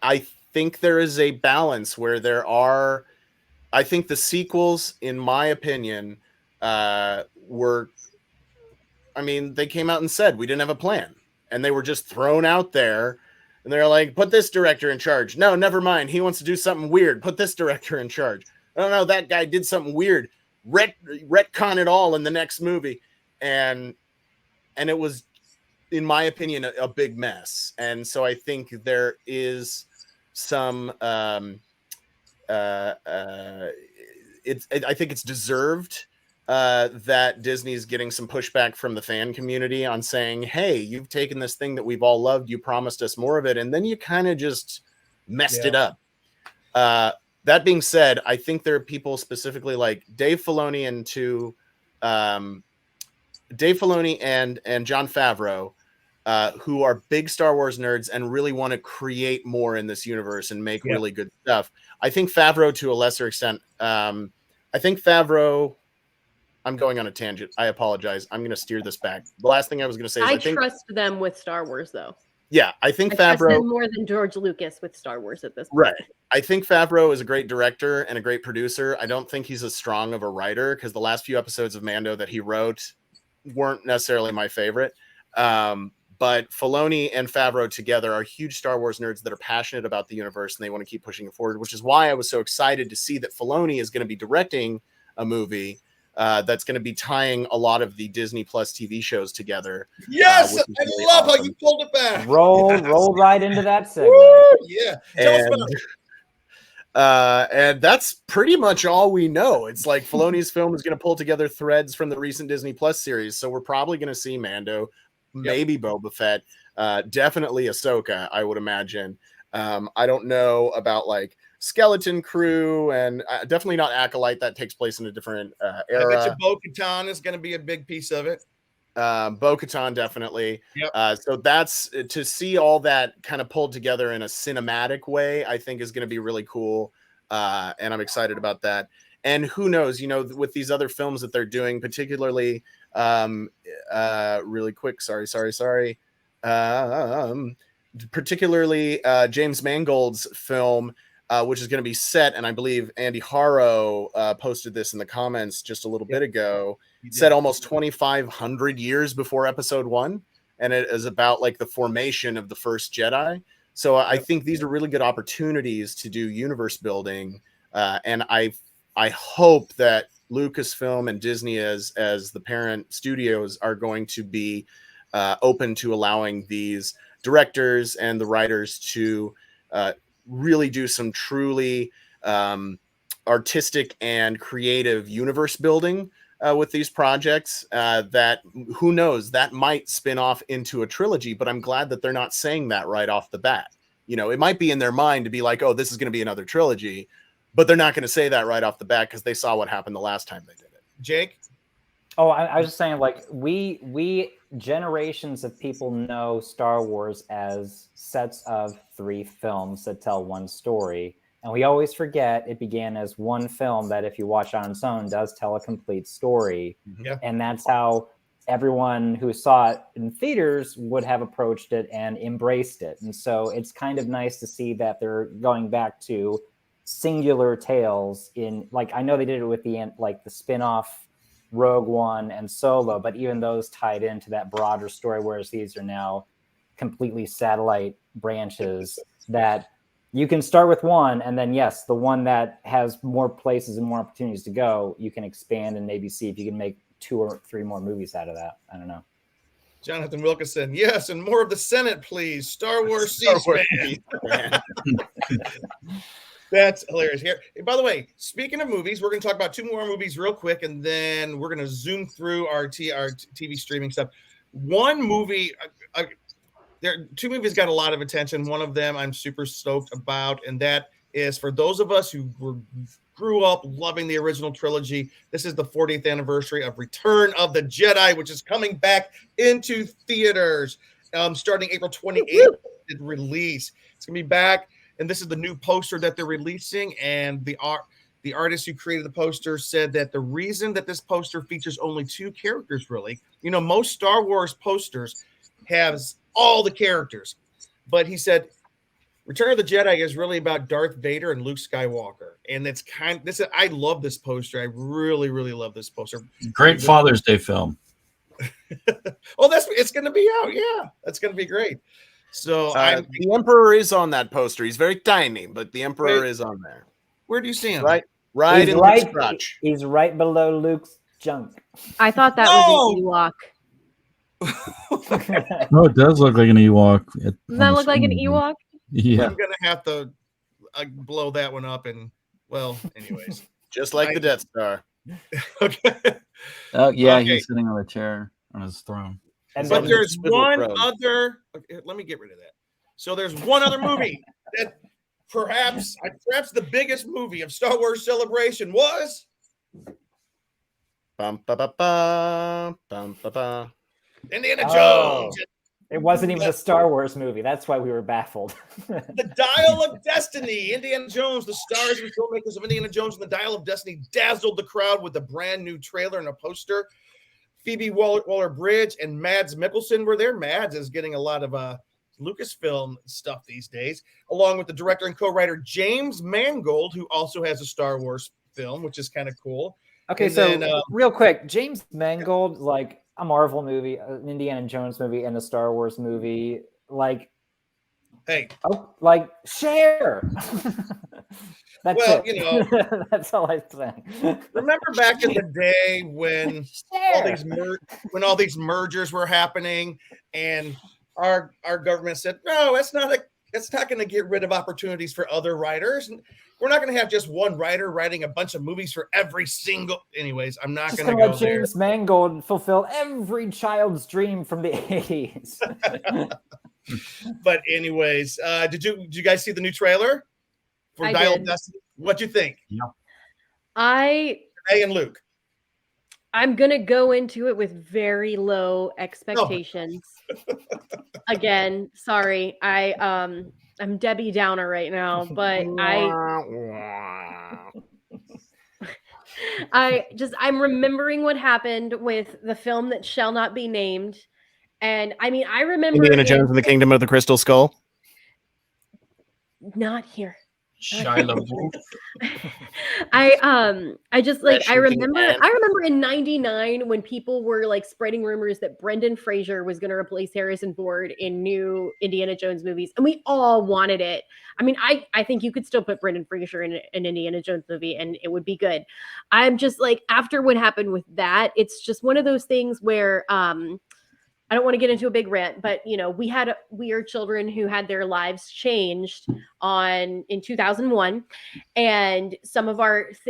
I think there is a balance where there are. I think the sequels, in my opinion, were. I mean, they came out and said we didn't have a plan, and they were just thrown out there. And they're like, put this director in charge. No, never mind. He wants to do something weird. Put this director in charge. I don't know. That guy did something weird. Retcon it all in the next movie. And it was, in my opinion, a big mess. And so I think there is some, I think it's deserved that Disney's getting some pushback from the fan community on saying, hey, you've taken this thing that we've all loved, you promised us more of it, and then you kind of just messed it up. That being said, I think there are people specifically like Dave Filoni and Jon Favreau who are big Star Wars nerds and really want to create more in this universe and make really good stuff. I think Favreau, to a lesser extent, I'm going on a tangent. I apologize. I'm going to steer this back. The last thing I was going to say is I trust them with Star Wars, though. Yeah, I think I trust Favreau them more than George Lucas with Star Wars at this point. Right. I think Favreau is a great director and a great producer. I don't think he's as strong of a writer because the last few episodes of Mando that he wrote weren't necessarily my favorite. But Filoni and Favreau together are huge Star Wars nerds that are passionate about the universe and they want to keep pushing it forward, which is why I was so excited to see that Filoni is going to be directing a movie that's going to be tying a lot of the Disney Plus TV shows together. Yes, I love how you pulled it back. Roll right into that segue. Woo, yeah. And that's pretty much all we know. It's like Filoni's film is going to pull together threads from the recent Disney Plus series. So we're probably going to see Mando, maybe Boba Fett, definitely Ahsoka, I would imagine. I don't know about like Skeleton Crew and definitely not Acolyte. That takes place in a different era. I bet you Bo-Katan is going to be a big piece of it. Bo-Katan, definitely. Yep. So that's to see all that kind of pulled together in a cinematic way, I think is going to be really cool. And I'm excited about that. And who knows, you know, with these other films that they're doing, particularly really quick. Sorry. Particularly James Mangold's film, which is going to be set, and I believe Andy Harrow posted this in the comments just a little bit ago, set almost 2,500 years before episode 1, and it is about like the formation of the first Jedi. So I think these are really good opportunities to do universe building, and I hope that Lucasfilm and Disney as the parent studios are going to be open to allowing these directors and the writers to really do some truly artistic and creative universe building with these projects that who knows, that might spin off into a trilogy, but I'm glad that they're not saying that right off the bat. You know, it might be in their mind to be like, oh, this is going to be another trilogy, but they're not going to say that right off the bat because they saw what happened the last time they did it. Jake? Oh, I was just saying, like, we generations of people know Star Wars as sets of 3 films that tell one story. And we always forget it began as one film that, if you watch on its own, does tell a complete story. Yeah. And that's how everyone who saw it in theaters would have approached it and embraced it. And so it's kind of nice to see that they're going back to singular tales in, like, I know they did it with the spin-off Rogue One and Solo, but even those tied into that broader story, whereas these are now completely satellite branches that you can start with one, and then yes, the one that has more places and more opportunities to go, you can expand and maybe see if you can make 2 or 3 more movies out of that. I don't know. Jonathan Wilkinson, yes, and more of the Senate, please. Star Wars C-SPAN. That's hilarious. Here, by the way, speaking of movies, we're going to talk about 2 more movies real quick, and then we're going to zoom through our TV streaming stuff. One movie, there 2 movies got a lot of attention. One of them I'm super stoked about, and that is for those of us who grew up loving the original trilogy. This is the 40th anniversary of Return of the Jedi, which is coming back into theaters starting April 28th. Release. It's going to be back. And this is the new poster that they're releasing. And the artist who created the poster said that the reason that this poster features only 2 characters, really, you know, most Star Wars posters has all the characters. But he said Return of the Jedi is really about Darth Vader and Luke Skywalker, and it's I love this poster. I really, really love this poster. Great Father's Day film. Oh, it's going to be out. Yeah, that's going to be great. So the Emperor is on that poster. He's very tiny, but the Emperor is on there. Where do you see him? Right he's in right, Luke's crotch. He's right below Luke's junk. I thought that was an Ewok. Oh, it does look like an Ewok. Does that look like an Ewok? Yeah. I'm going to have to blow that one up. And, well, anyways. Just like the Death Star. Okay. Oh, yeah, Okay. he's sitting on a chair on his throne. But there's one other. Okay, let me get rid of that. So there's one other movie that perhaps the biggest movie of Star Wars Celebration was. Bum, ba, ba, ba, bum, ba, ba. Indiana Jones. It wasn't even a Star Wars movie. That's why we were baffled. The Dial of Destiny. Indiana Jones, the stars and filmmakers of Indiana Jones and the Dial of Destiny dazzled the crowd with a brand new trailer and a poster. Phoebe Waller-Bridge and Mads Mikkelsen were there. Mads is getting a lot of Lucasfilm stuff these days, along with the director and co-writer James Mangold, who also has a Star Wars film, which is kind of cool. Okay, And so then, real quick, James Mangold, like a Marvel movie, an Indiana Jones movie, and a Star Wars movie, like, hey, like share. That's well, it. you know, that's all I'm saying. Remember back in the day when all these mergers were happening, and our government said, no, it's not going to get rid of opportunities for other writers. And we're not going to have just one writer writing a bunch of movies for every single. Anyways, I'm not going to go let there. James Mangold fulfill every child's dream from the 80s. But anyways, did you guys see the new trailer for I Dial of did. Destiny? What'd you think? Yeah. Hey, and Luke. I'm gonna go into it with very low expectations. Again, sorry. I'm Debbie Downer right now, but I'm remembering what happened with the film that shall not be named. And I mean, I remember Indiana Jones and the Kingdom of the Crystal Skull. Not here. Shia LaBeouf. I just like I Fresh looking remember in '99 when people were like spreading rumors that Brendan Fraser was going to replace Harrison Ford in new Indiana Jones movies, and we all wanted it. I mean, I think you could still put Brendan Fraser in an Indiana Jones movie and it would be good. I'm just like, after what happened with that, it's just one of those things where I don't want to get into a big rant, but you know, we are children who had their lives changed in 2001, and some of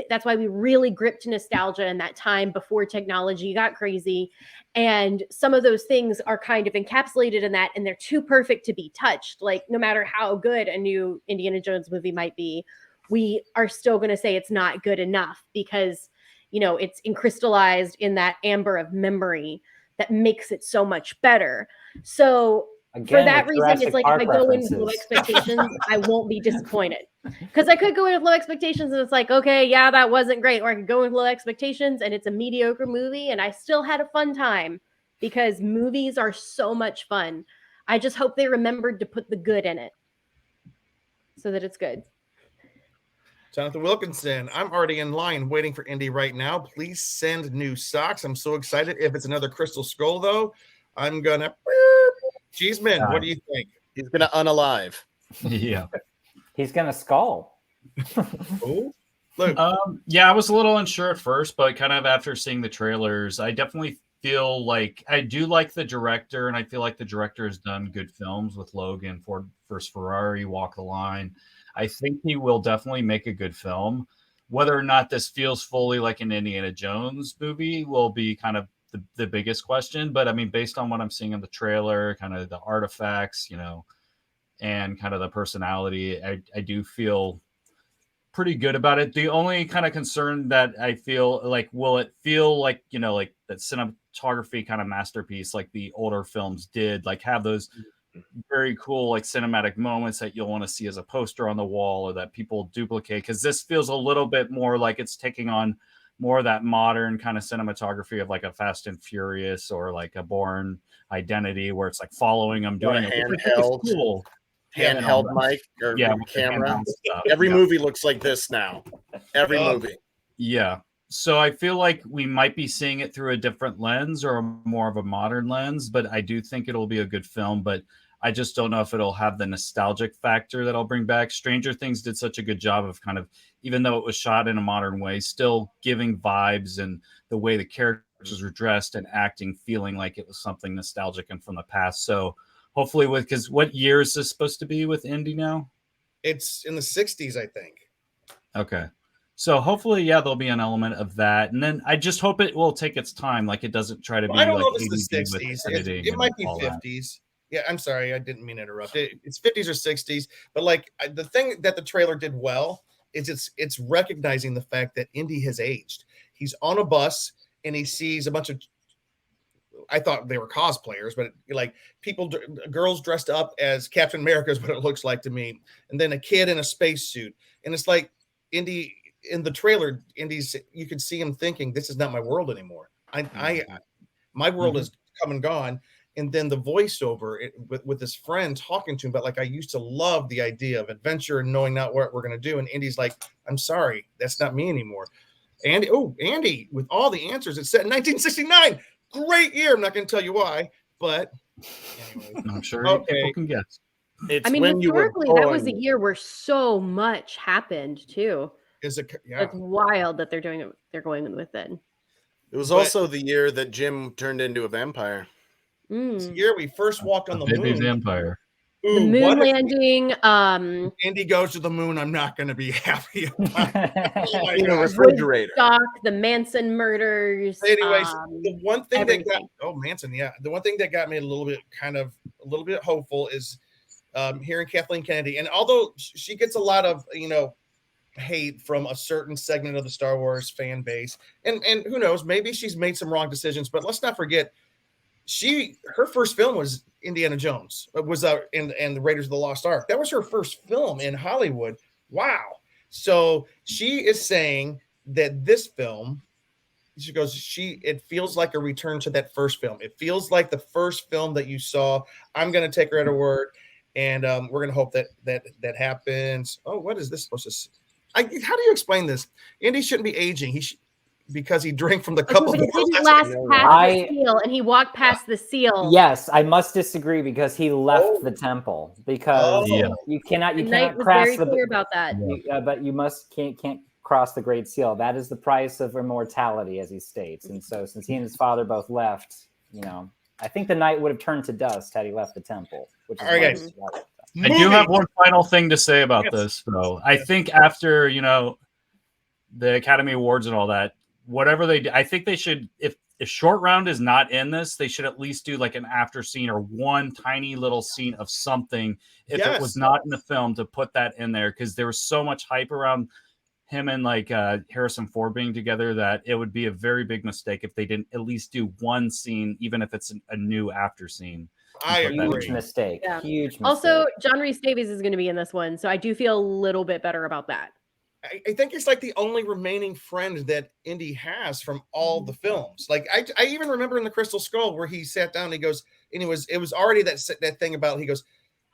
that's why we really gripped nostalgia in that time before technology got crazy, and some of those things are kind of encapsulated in that, and they're too perfect to be touched. Like, no matter how good a new Indiana Jones movie might be, we are still going to say it's not good enough because, you know, it's crystallized in that amber of memory that makes it so much better. So Again, for that with reason, Jurassic it's like Park if I go in with references. low expectations, I won't be disappointed. Because I could go in with low expectations and it's like, okay, yeah, that wasn't great. Or I could go in with low expectations and it's a mediocre movie and I still had a fun time, because movies are so much fun. I just hope they remembered to put the good in it so that it's good. Jonathan Wilkinson, I'm already in line waiting for Indy right now. Please send new socks. I'm so excited. If it's another Crystal Skull, though, I'm gonna. Cheeseman, what do you think? He's gonna unalive. Yeah. He's gonna skull. Oh, look. Yeah, I was a little unsure at first, but kind of after seeing the trailers, I definitely feel like I do like the director, and I feel like the director has done good films with Logan, Ford vs. Ferrari, Walk the Line. I think he will definitely make a good film. Whether or not this feels fully like an Indiana Jones movie will be kind of the biggest question. But I mean, based on what I'm seeing in the trailer, kind of the artifacts, you know, and kind of the personality, I do feel pretty good about it. The only kind of concern that I feel like, will it feel like, you know, like that cinematography kind of masterpiece like the older films did, like have those very cool like cinematic moments that you'll want to see as a poster on the wall or that people duplicate, because this feels a little bit more like it's taking on more of that modern kind of cinematography of like a Fast and Furious or like a Bourne Identity, where it's like following them doing it. Handheld. Cool. handheld mic or with the camera. handheld stuff. Every movie looks like this now. Every movie. Yeah. So I feel like we might be seeing it through a different lens or more of a modern lens, but I do think it'll be a good film. But I just don't know if it'll have the nostalgic factor that I'll bring back. Stranger Things did such a good job of kind of, even though it was shot in a modern way, still giving vibes and the way the characters were dressed and acting, feeling like it was something nostalgic and from the past. So hopefully because what year is this supposed to be with Indy now? It's in the 60s, I think. Okay. So hopefully, there'll be an element of that. And then I just hope it will take its time. Like it doesn't try to be I don't know like if it's the 60s. It might be 50s. Yeah, I'm sorry. I didn't mean to interrupt. It's 50s or 60s. But like the thing that the trailer did well is it's recognizing the fact that Indy has aged. He's on a bus and he sees a bunch of, I thought they were cosplayers, but like girls dressed up as Captain America is what it looks like to me. And then a kid in a spacesuit. And it's like Indy in the trailer, you could see him thinking, this is not my world anymore. My world is come and gone. And then the voiceover with his friend talking to him, but like, I used to love the idea of adventure and knowing not what we're going to do. And Indy's like, I'm sorry, that's not me anymore. Andy, with all the answers, it's set in 1969. Great year. I'm not going to tell you why, but anyway. I'm sure people can guess. I mean, historically, that was a year where so much happened too. It's wild that they're doing it. They're going with it. It was also the year that Jim turned into a vampire. It's the year we first walked on the moon. Vampire. The moon landing. Andy goes to the moon. I'm not going to be happy about it. In a refrigerator. Woodstock, the Manson murders. Anyways, the one thing that got Manson, the one thing that got me a little bit hopeful is hearing Kathleen Kennedy. And although she gets a lot of hate from a certain segment of the Star Wars fan base, and who knows, maybe she's made some wrong decisions, but let's not forget her first film was Indiana Jones, and the Raiders of the Lost Ark. That was her first film in Hollywood. Wow. So she is saying that this film, she goes, it feels like a return to that first film. It feels like the first film that you saw. I'm going to take her at her word, and we're going to hope that happens. Oh, what is this supposed to? How do you explain this? Indy shouldn't be aging. Because he drank from the cup. But he didn't last past the seal, and he walked past the seal. Yes, I must disagree because he left the temple because you cannot cross very clear about that. But you can't cross the Great Seal. That is the price of immortality, as he states. And so, since he and his father both left, I think the knight would have turned to dust had he left the temple. Which is all right, guys. I do have one final thing to say about this, though. I think after the Academy Awards and all that, whatever they do, I think they should, if Short Round is not in this, they should at least do like an after scene or one tiny little scene of something if it was not in the film to put that in there, because there was so much hype around him and like Harrison Ford being together that it would be a very big mistake if they didn't at least do one scene, even if it's a new after scene. Huge mistake. Yeah. Huge mistake. Also, John Rhys Davies is going to be in this one, so I do feel a little bit better about that. I think it's like the only remaining friend that Indy has from all the films. Like I even remember in the Crystal Skull where he sat down and he goes, and it was already that thing about, he goes,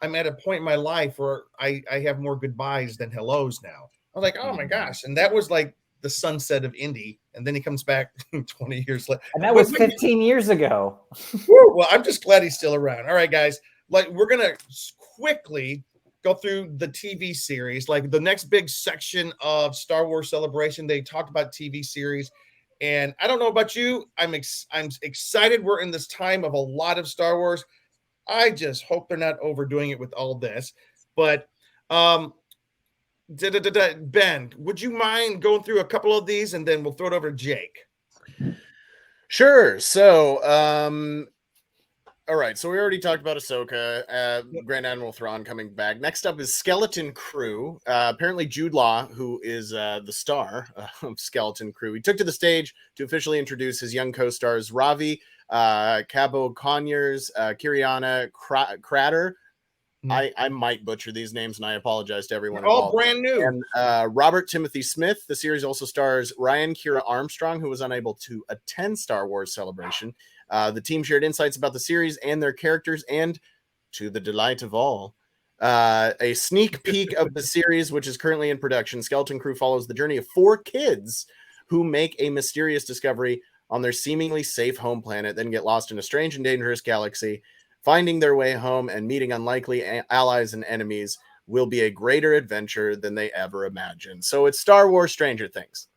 I'm at a point in my life where I have more goodbyes than hellos now. I was like, oh my gosh. And that was like the sunset of Indy. And then he comes back 20 years later. And that was 15 years ago. Well, I'm just glad he's still around. All right, guys, like we're going to quickly go through the TV series, like the next big section of Star Wars Celebration. They talked about TV series, and I don't know about you. I'm excited. We're in this time of a lot of Star Wars. I just hope they're not overdoing it with all this. But Ben, would you mind going through a couple of these, and then we'll throw it over to Jake? Sure. So, all right, so we already talked about Ahsoka, Grand Admiral Thrawn coming back. Next up is Skeleton Crew. Apparently Jude Law, who is the star of Skeleton Crew, he took to the stage to officially introduce his young co-stars Ravi, Cabo Conyers, Kiriana Crater. I might butcher these names, and I apologize to everyone involved. All brand new. And Robert Timothy Smith. The series also stars Ryan Kira Armstrong, who was unable to attend Star Wars Celebration. The team shared insights about the series and their characters, and to the delight of all, A sneak peek of the series, which is currently in production. Skeleton Crew follows the journey of 4 kids who make a mysterious discovery on their seemingly safe home planet, then get lost in a strange and dangerous galaxy. Finding their way home and meeting unlikely allies and enemies will be a greater adventure than they ever imagined. So it's Star Wars Stranger Things.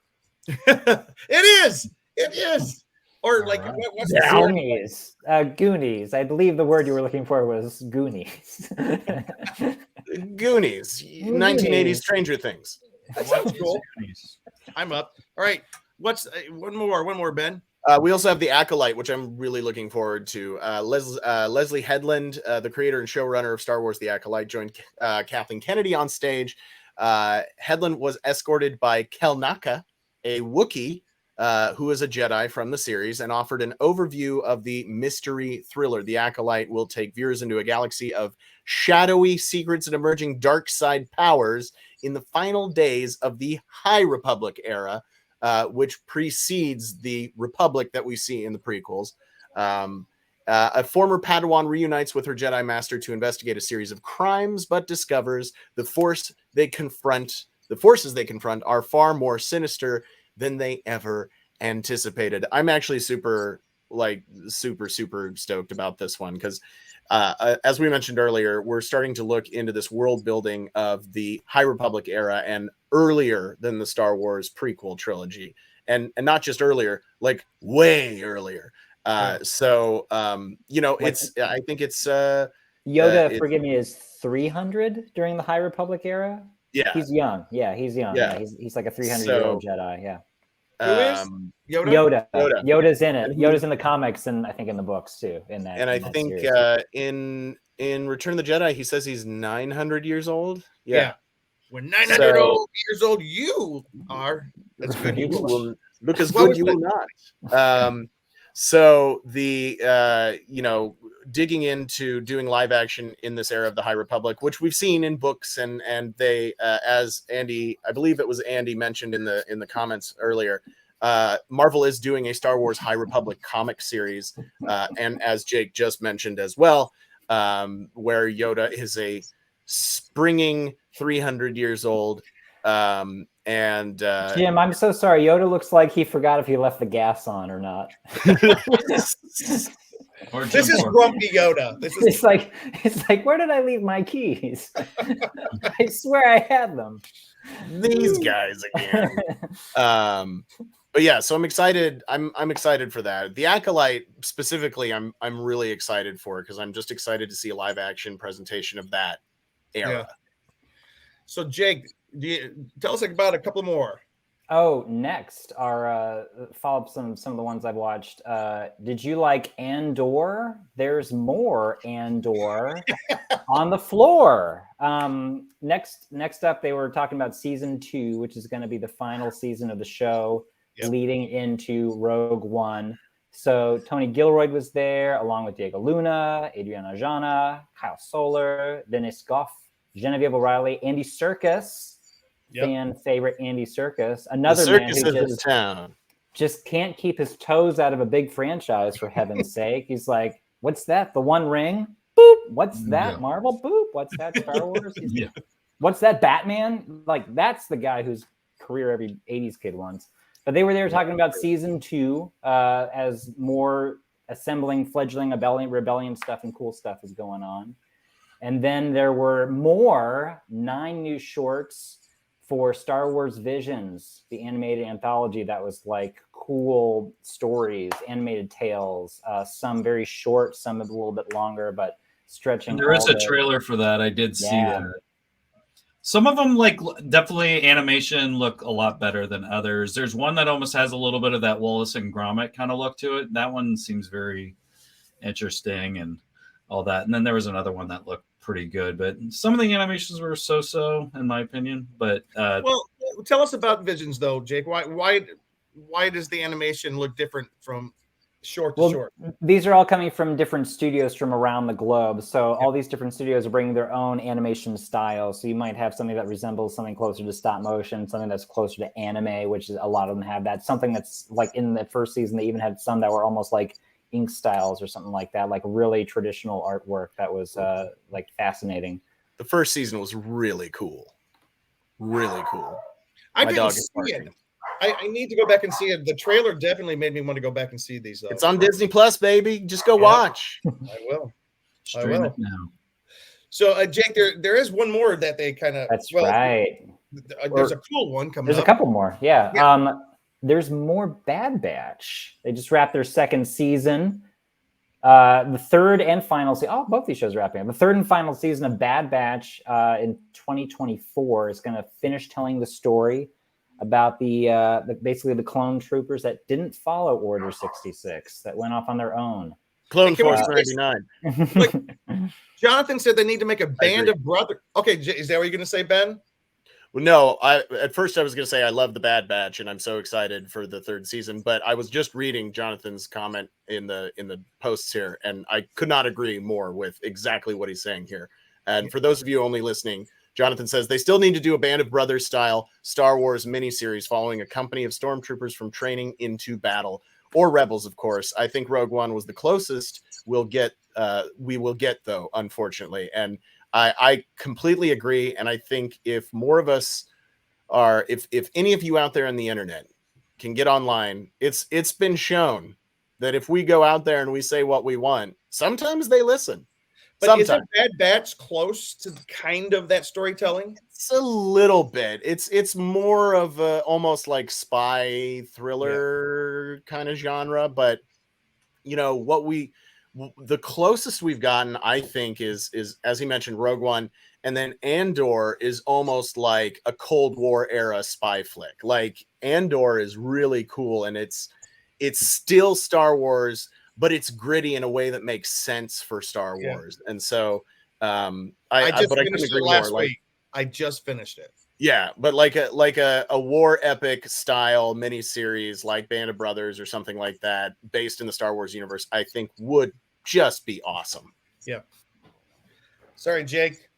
It is. Or like, what's the Goonies. Goonies. I believe the word you were looking for was Goonies. Goonies. 1980s Stranger Things. That sounds cool. I'm up. All right. What's one more, Ben? We also have The Acolyte, which I'm really looking forward to. Leslie Headland, the creator and showrunner of Star Wars The Acolyte, joined Kathleen Kennedy on stage. Headland was escorted by Kelnaka, a Wookiee, who is a Jedi from the series, and offered an overview of the mystery thriller. The Acolyte will take viewers into a galaxy of shadowy secrets and emerging dark side powers in the final days of the High Republic era, which precedes the Republic that we see in the prequels. A former Padawan reunites with her Jedi Master to investigate a series of crimes, but discovers the forces they confront are far more sinister than they ever anticipated. I'm actually super stoked about this one because, as we mentioned earlier, we're starting to look into this world building of the High Republic era and earlier than the Star Wars prequel trilogy, and not just earlier, like way earlier. So I think it's Yoda, forgive me, is 300 during the High Republic era. Yeah, he's young. Yeah, he's young. Yeah, he's like a 300-year-old Jedi. Yeah. Who is Yoda? Yoda's in it. Yoda's in the comics and I think in the books too. And I think in Return of the Jedi, he says he's 900 years old. Yeah. When 900 years old you are, that's good. You will look as good. You will not. So the digging into doing live action in this era of the High Republic, which we've seen in books, and they as Andy, I believe it was Andy mentioned in the comments earlier, Marvel is doing a Star Wars High Republic comic series, and as Jake just mentioned as well, where Yoda is a springing 300 years old. And Jim, I'm so sorry. Yoda looks like he forgot if he left the gas on or not. This is grumpy Yoda. It's like, where did I leave my keys? I swear I had them. These guys again. But yeah, so I'm excited. I'm excited for that. The Acolyte specifically, I'm really excited for because I'm just excited to see a live action presentation of that era. Yeah. So Jake, tell us about a couple more. Oh, next, our follow up some of the ones I've watched. Did you like Andor? There's more Andor on the floor. Next up, they were talking about season 2, which is going to be the final season of the show, leading into Rogue One. So Tony Gilroy was there, along with Diego Luna, Adriana Jana, Kyle Soler, Dennis Goff, Genevieve O'Reilly, Andy Serkis. Fan favorite Andy Serkis, another man who just can't keep his toes out of a big franchise, for heaven's sake. He's like, what's that? The One Ring? Boop. What's that? Marvel? Boop. What's that? Star Wars? What's that? Batman? Like, that's the guy whose career every 80s kid wants. But they were there talking about season 2 as more assembling, fledgling rebellion stuff and cool stuff is going on. And then there were 9 new shorts for Star Wars Visions, the animated anthology that was like cool stories, animated tales, some very short, some a little bit longer, but stretching. And there is a trailer for that. I did see that. Some of them, like, definitely animation look a lot better than others. There's one that almost has a little bit of that Wallace and Gromit kind of look to it. That one seems very interesting and all that. And then there was another one that looked pretty good, but some of the animations were so in my opinion. But well, tell us about Visions though, Jake. Why does the animation look different from short to short? These are all coming from different studios from around the globe. So all these different studios are bringing their own animation style. So you might have something that resembles something closer to stop motion, something that's closer to anime, which is a lot of them have that. Something that's like in the first season, they even had some that were almost like ink styles or something like that, like really traditional artwork that was like fascinating. The first season was really cool. Really cool. I didn't see it. I need to go back and see it. The trailer definitely made me want to go back and see these, though. It's on Disney Plus, baby. Just go watch. I will. Stream it now. So, Jake, there is one more that they kind of. That's right. There's a cool one coming There's up. a couple more. Yeah. There's more Bad Batch. They just wrapped their second season. The third and final season. Oh, both these shows are wrapping up. The third and final season of Bad Batch in 2024 is going to finish telling the story about the basically the clone troopers that didn't follow Order 66, that went off on their own. Clone Force 99. Jonathan said they need to make a band of brothers. Okay, is that what you're going to say, Ben? Well, no, at first I was going to say I love the Bad Batch and I'm so excited for the third season, but I was just reading Jonathan's comment in the posts here, and I could not agree more with exactly what he's saying here. And for those of you only listening, Jonathan says they still need to do a Band of Brothers style Star Wars miniseries following a company of stormtroopers from training into battle, or rebels, of course. I think Rogue One was the closest we will get, though, unfortunately. And I completely agree. And I think if more of us are, if any of you out there on the internet can get online, it's been shown that if we go out there and we say what we want, sometimes they listen. But isn't Bad Batch close to kind of that storytelling? It's a little bit. It's more of a almost like spy thriller kind of genre. But you know the closest we've gotten, I think, is as he mentioned, Rogue One, and then Andor is almost like a Cold War era spy flick. Like Andor is really cool, and it's still Star Wars, but it's gritty in a way that makes sense for Star Wars. And so I couldn't agree more. Week. I just finished it. Yeah, but like a war epic style miniseries like Band of Brothers or something like that, based in the Star Wars universe, I think would just be awesome. Yeah. Sorry, Jake,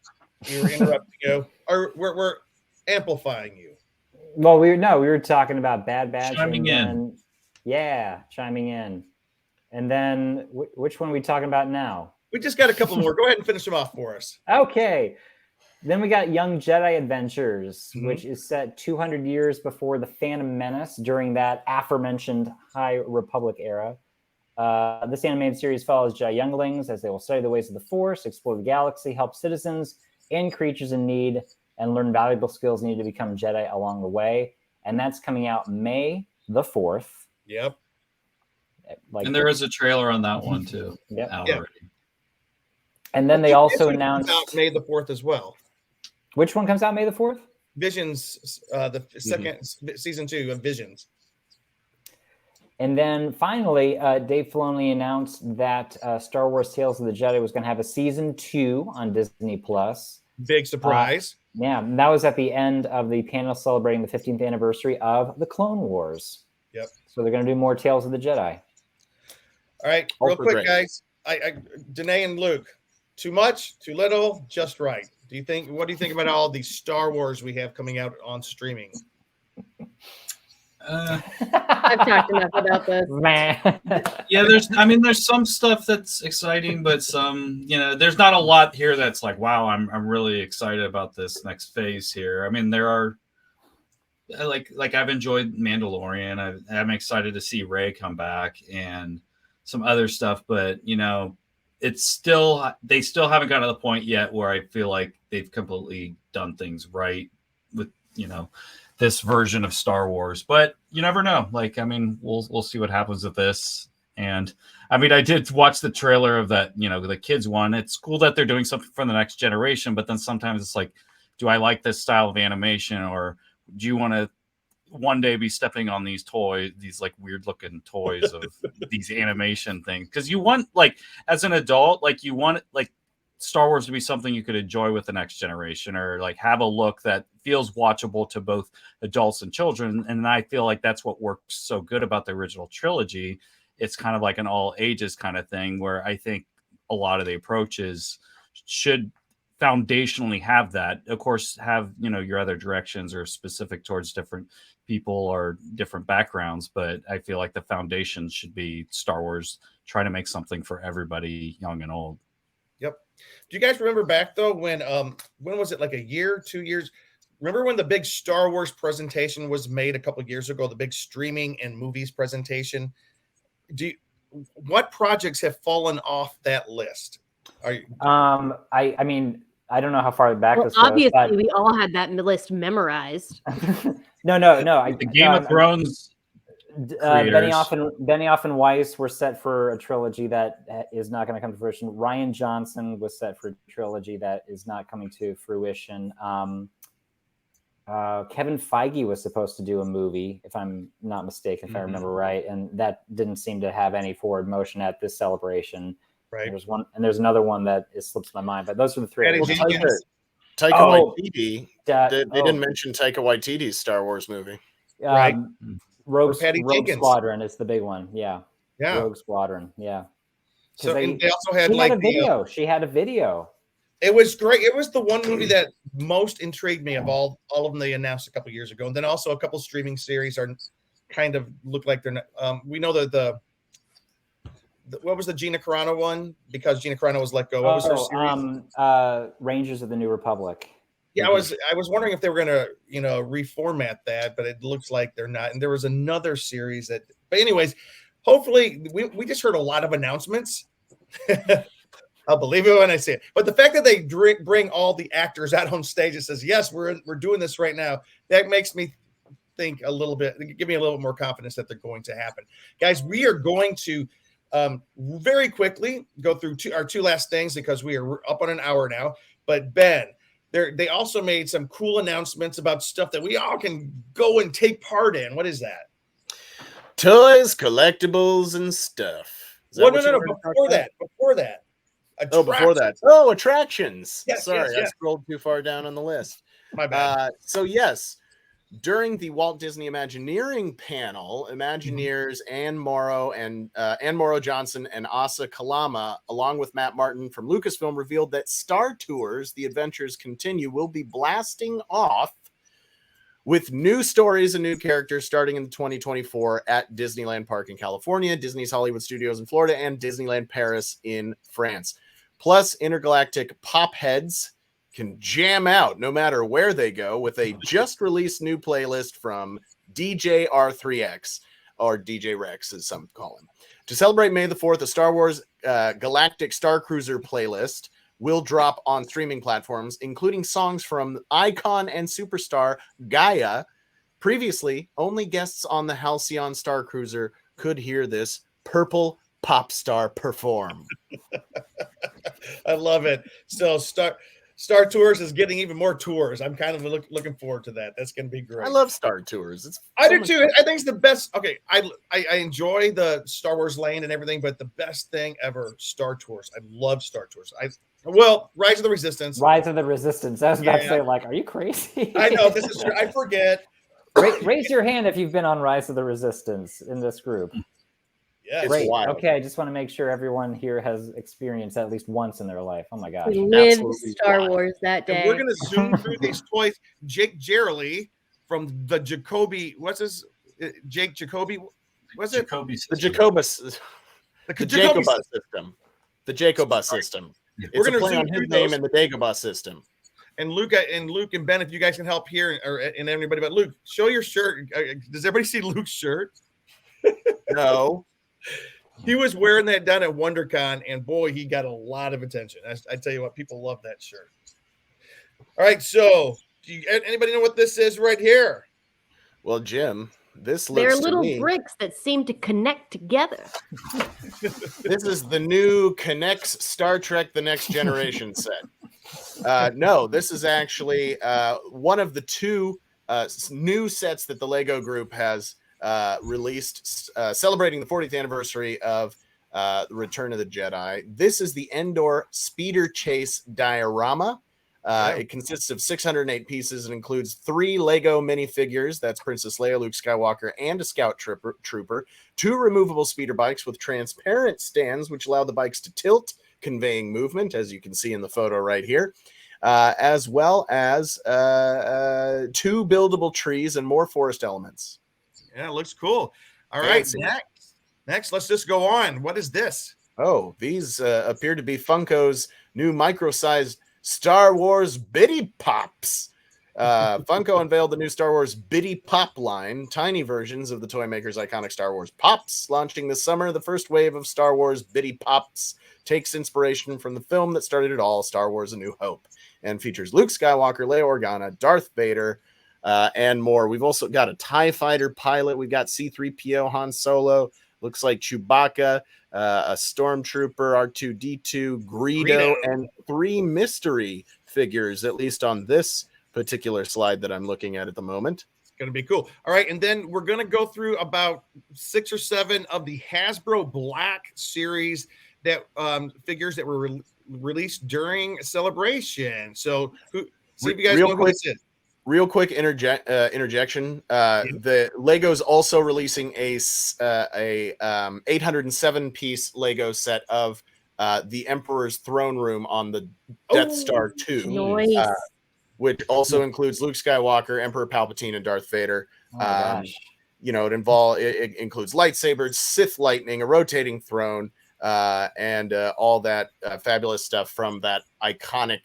we were interrupting you, or we're amplifying you. Well, we were talking about Bad Batch. Chiming in. Chiming in. And then which one are we talking about now? We just got a couple more. Go ahead and finish them off for us. Okay. Then we got Young Jedi Adventures, which is set 200 years before the Phantom Menace during that aforementioned High Republic era. This animated series follows Jedi younglings as they will study the ways of the Force, explore the galaxy, help citizens and creatures in need, and learn valuable skills needed to become Jedi along the way. And that's coming out May the 4th. Yep. And there is a trailer on that one too. Already. And then they also announced May the 4th as well. Which one comes out May the 4th? Visions, the second season 2 of Visions. And then finally, Dave Filoni announced that Star Wars Tales of the Jedi was going to have a season 2 on Disney Plus. Big surprise. And that was at the end of the panel celebrating the 15th anniversary of the Clone Wars. Yep. So they're going to do more Tales of the Jedi. All right, real quick, guys. Danae and Luke, too much, too little, just right. What do you think about all these Star Wars we have coming out on streaming? I've talked enough about this. Yeah, there's some stuff that's exciting, but some, there's not a lot here that's like, wow, I'm really excited about this next phase here. I mean, there are like I've enjoyed Mandalorian. I'm excited to see Rey come back and some other stuff, but it's still, they still haven't gotten to the point yet where I feel like they've completely done things right with, this version of Star Wars, but you never know. We'll see what happens with this. And I did watch the trailer of that, the kids one. It's cool that they're doing something for the next generation, but then sometimes it's like, do I like this style of animation, or do you want to one day be stepping on these toys, these like weird looking toys of these animation things? Because you want, as an adult, you want Star Wars to be something you could enjoy with the next generation, or have a look that feels watchable to both adults and children. And I feel like that's what works so good about the original trilogy. It's kind of like an all ages kind of thing, where I think a lot of the approaches should foundationally have that. Of course, have, your other directions are specific towards different people or different backgrounds, but I feel like the foundation should be Star Wars trying to make something for everybody, young and old. Yep. Do you guys remember back though when was it, like a year, 2 years? Remember when the big Star Wars presentation was made a couple of years ago, the big streaming and movies presentation? What projects have fallen off that list? Are you I mean, I don't know how far back this goes. Obviously, But... we all had that list memorized. no. The Game of Thrones. Benioff and Weiss were set for a trilogy that is not going to come to fruition. Rian Johnson was set for a trilogy that is not coming to fruition. Kevin Feige was supposed to do a movie, if I'm not mistaken, if I remember right, and that didn't seem to have any forward motion at this celebration. Right. There's one, and there's another one that slips my mind, but those are the three. Taika Waititi. They didn't mention Taika Waititi's Star Wars movie. Right. Rogue Squadron is the big one. Yeah. Rogue Squadron. Yeah. So they also had a video. She had a video. It was great. It was the one movie that most intrigued me of all of them they announced a couple years ago. And then also a couple streaming series are kind of look like they're not. We know that the what was the Gina Carano one? Because Gina Carano was let go. What was her series? Rangers of the New Republic. Yeah, I was wondering if they were gonna, reformat that, but it looks like they're not. And there was another series but anyways, hopefully we just heard a lot of announcements. I'll believe it when I see it. But the fact that they bring all the actors out on stage and says, yes, we're doing this right now, that makes me think a little bit, give me a little bit more confidence that they're going to happen. Guys, we are going to very quickly go through our two last things because we are up on an hour now. But Ben, they also made some cool announcements about stuff that we all can go and take part in. What is that? Toys, collectibles, and stuff. No. Before that. Before that. Oh, attractions. Yes, Sorry, yes. I scrolled too far down on the list. My bad. So yes, during the Walt Disney Imagineering panel, Imagineers Anne Morrow Johnson and Asa Kalama, along with Matt Martin from Lucasfilm, revealed that Star Tours: The Adventures Continue will be blasting off with new stories and new characters starting in 2024 at Disneyland Park in California, Disney's Hollywood Studios in Florida, and Disneyland Paris in France. Plus, intergalactic pop heads can jam out no matter where they go with a just-released new playlist from DJ R3X, or DJ Rex as some call him. To celebrate May the 4th, a Star Wars Galactic Star Cruiser playlist will drop on streaming platforms, including songs from icon and superstar Gaia. Previously, only guests on the Halcyon Star Cruiser could hear this purple pop star perform. I love it. So Star Tours is getting even more tours. I'm kind of looking forward to that. That's going to be great. I love Star Tours. I do too. I think it's the best. Okay, I enjoy the Star Wars lane and everything, but the best thing ever, Star Tours. I love Star Tours. Rise of the Resistance. Rise of the Resistance. I was about to say, are you crazy? I know, this is true. I forget. Raise your hand if you've been on Rise of the Resistance in this group. Yeah, great. Okay, I just want to make sure everyone here has experienced at least once in their life. Oh my gosh. We lived Star Wars that day. And we're going to zoom through these toys. Jake Gerely from the Jacoby, what's his? Jake Jacoby? What's it? The Jacobus. The Jacobus system. The Jacobus system. It's a play on his name in the Dagobah system. And Luke and Ben, if you guys can help here, and everybody, but Luke, show your shirt. Does everybody see Luke's shirt? No. He was wearing that down at WonderCon, and boy, he got a lot of attention. I tell you what, people love that shirt. All right, so anybody know what this is right here? Well, Jim, this looks They're little bricks that seem to connect together. This is the new Connects Star Trek The Next Generation set. No, this is actually one of the two new sets that the Lego Group has released, celebrating the 40th anniversary of the Return of the Jedi. This is the Endor Speeder Chase diorama. It consists of 608 pieces and includes 3 Lego minifigures. That's Princess Leia, Luke Skywalker, and a Scout Trooper. 2 removable speeder bikes with transparent stands, which allow the bikes to tilt, conveying movement, as you can see in the photo right here, as well as 2 buildable trees and more forest elements. Yeah, it looks cool. All right, next, let's just go on. What is this? Oh, these appear to be Funko's new micro-sized Star Wars Bitty Pops. Funko unveiled the new Star Wars Bitty Pop line, tiny versions of the toy maker's iconic Star Wars Pops. Launching this summer, the first wave of Star Wars Bitty Pops takes inspiration from the film that started it all, Star Wars A New Hope, and features Luke Skywalker, Leia Organa, Darth Vader, and more. We've also got a TIE Fighter pilot. We've got C-3PO, Han Solo, looks like Chewbacca, a Stormtrooper, R2-D2, Greedo, and 3 mystery figures, at least on this particular slide that I'm looking at the moment. It's going to be cool. All right, and then we're going to go through about 6 or 7 of the Hasbro Black series that figures that were released during Celebration. So, see if you guys know who this is. Real quick interjection. The Lego's also releasing a 807-piece Lego set of the Emperor's throne room on the Death Star 2. Nice. Which also includes Luke Skywalker, Emperor Palpatine, and Darth Vader. Oh my gosh. You know, it includes lightsabers, Sith lightning, a rotating throne, and all that fabulous stuff from that iconic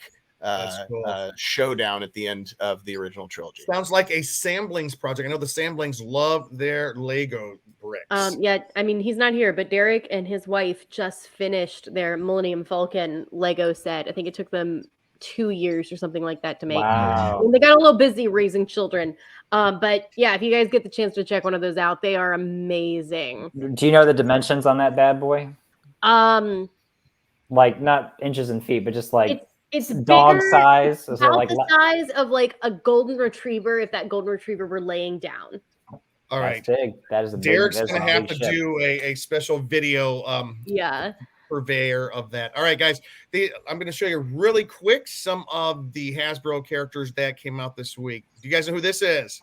showdown at the end of the original trilogy. Sounds like a Samblings project. I know the Samblings love their Lego bricks. Yeah, I mean, he's not here, but Derek and his wife just finished their Millennium Falcon Lego set. I think it took them 2 years or something like that to make. Wow. And they got a little busy raising children. But yeah, if you guys get the chance to check one of those out, they are amazing. Do you know the dimensions on that bad boy? Like not inches and feet, but just like it's dog bigger, size. Is about like the size of like a golden retriever if that golden retriever were laying down. All right. That's big. That is a big. Derek's going to have to do a special video purveyor of that. All right, guys. I'm going to show you really quick some of the Hasbro characters that came out this week. Do you guys know who this is?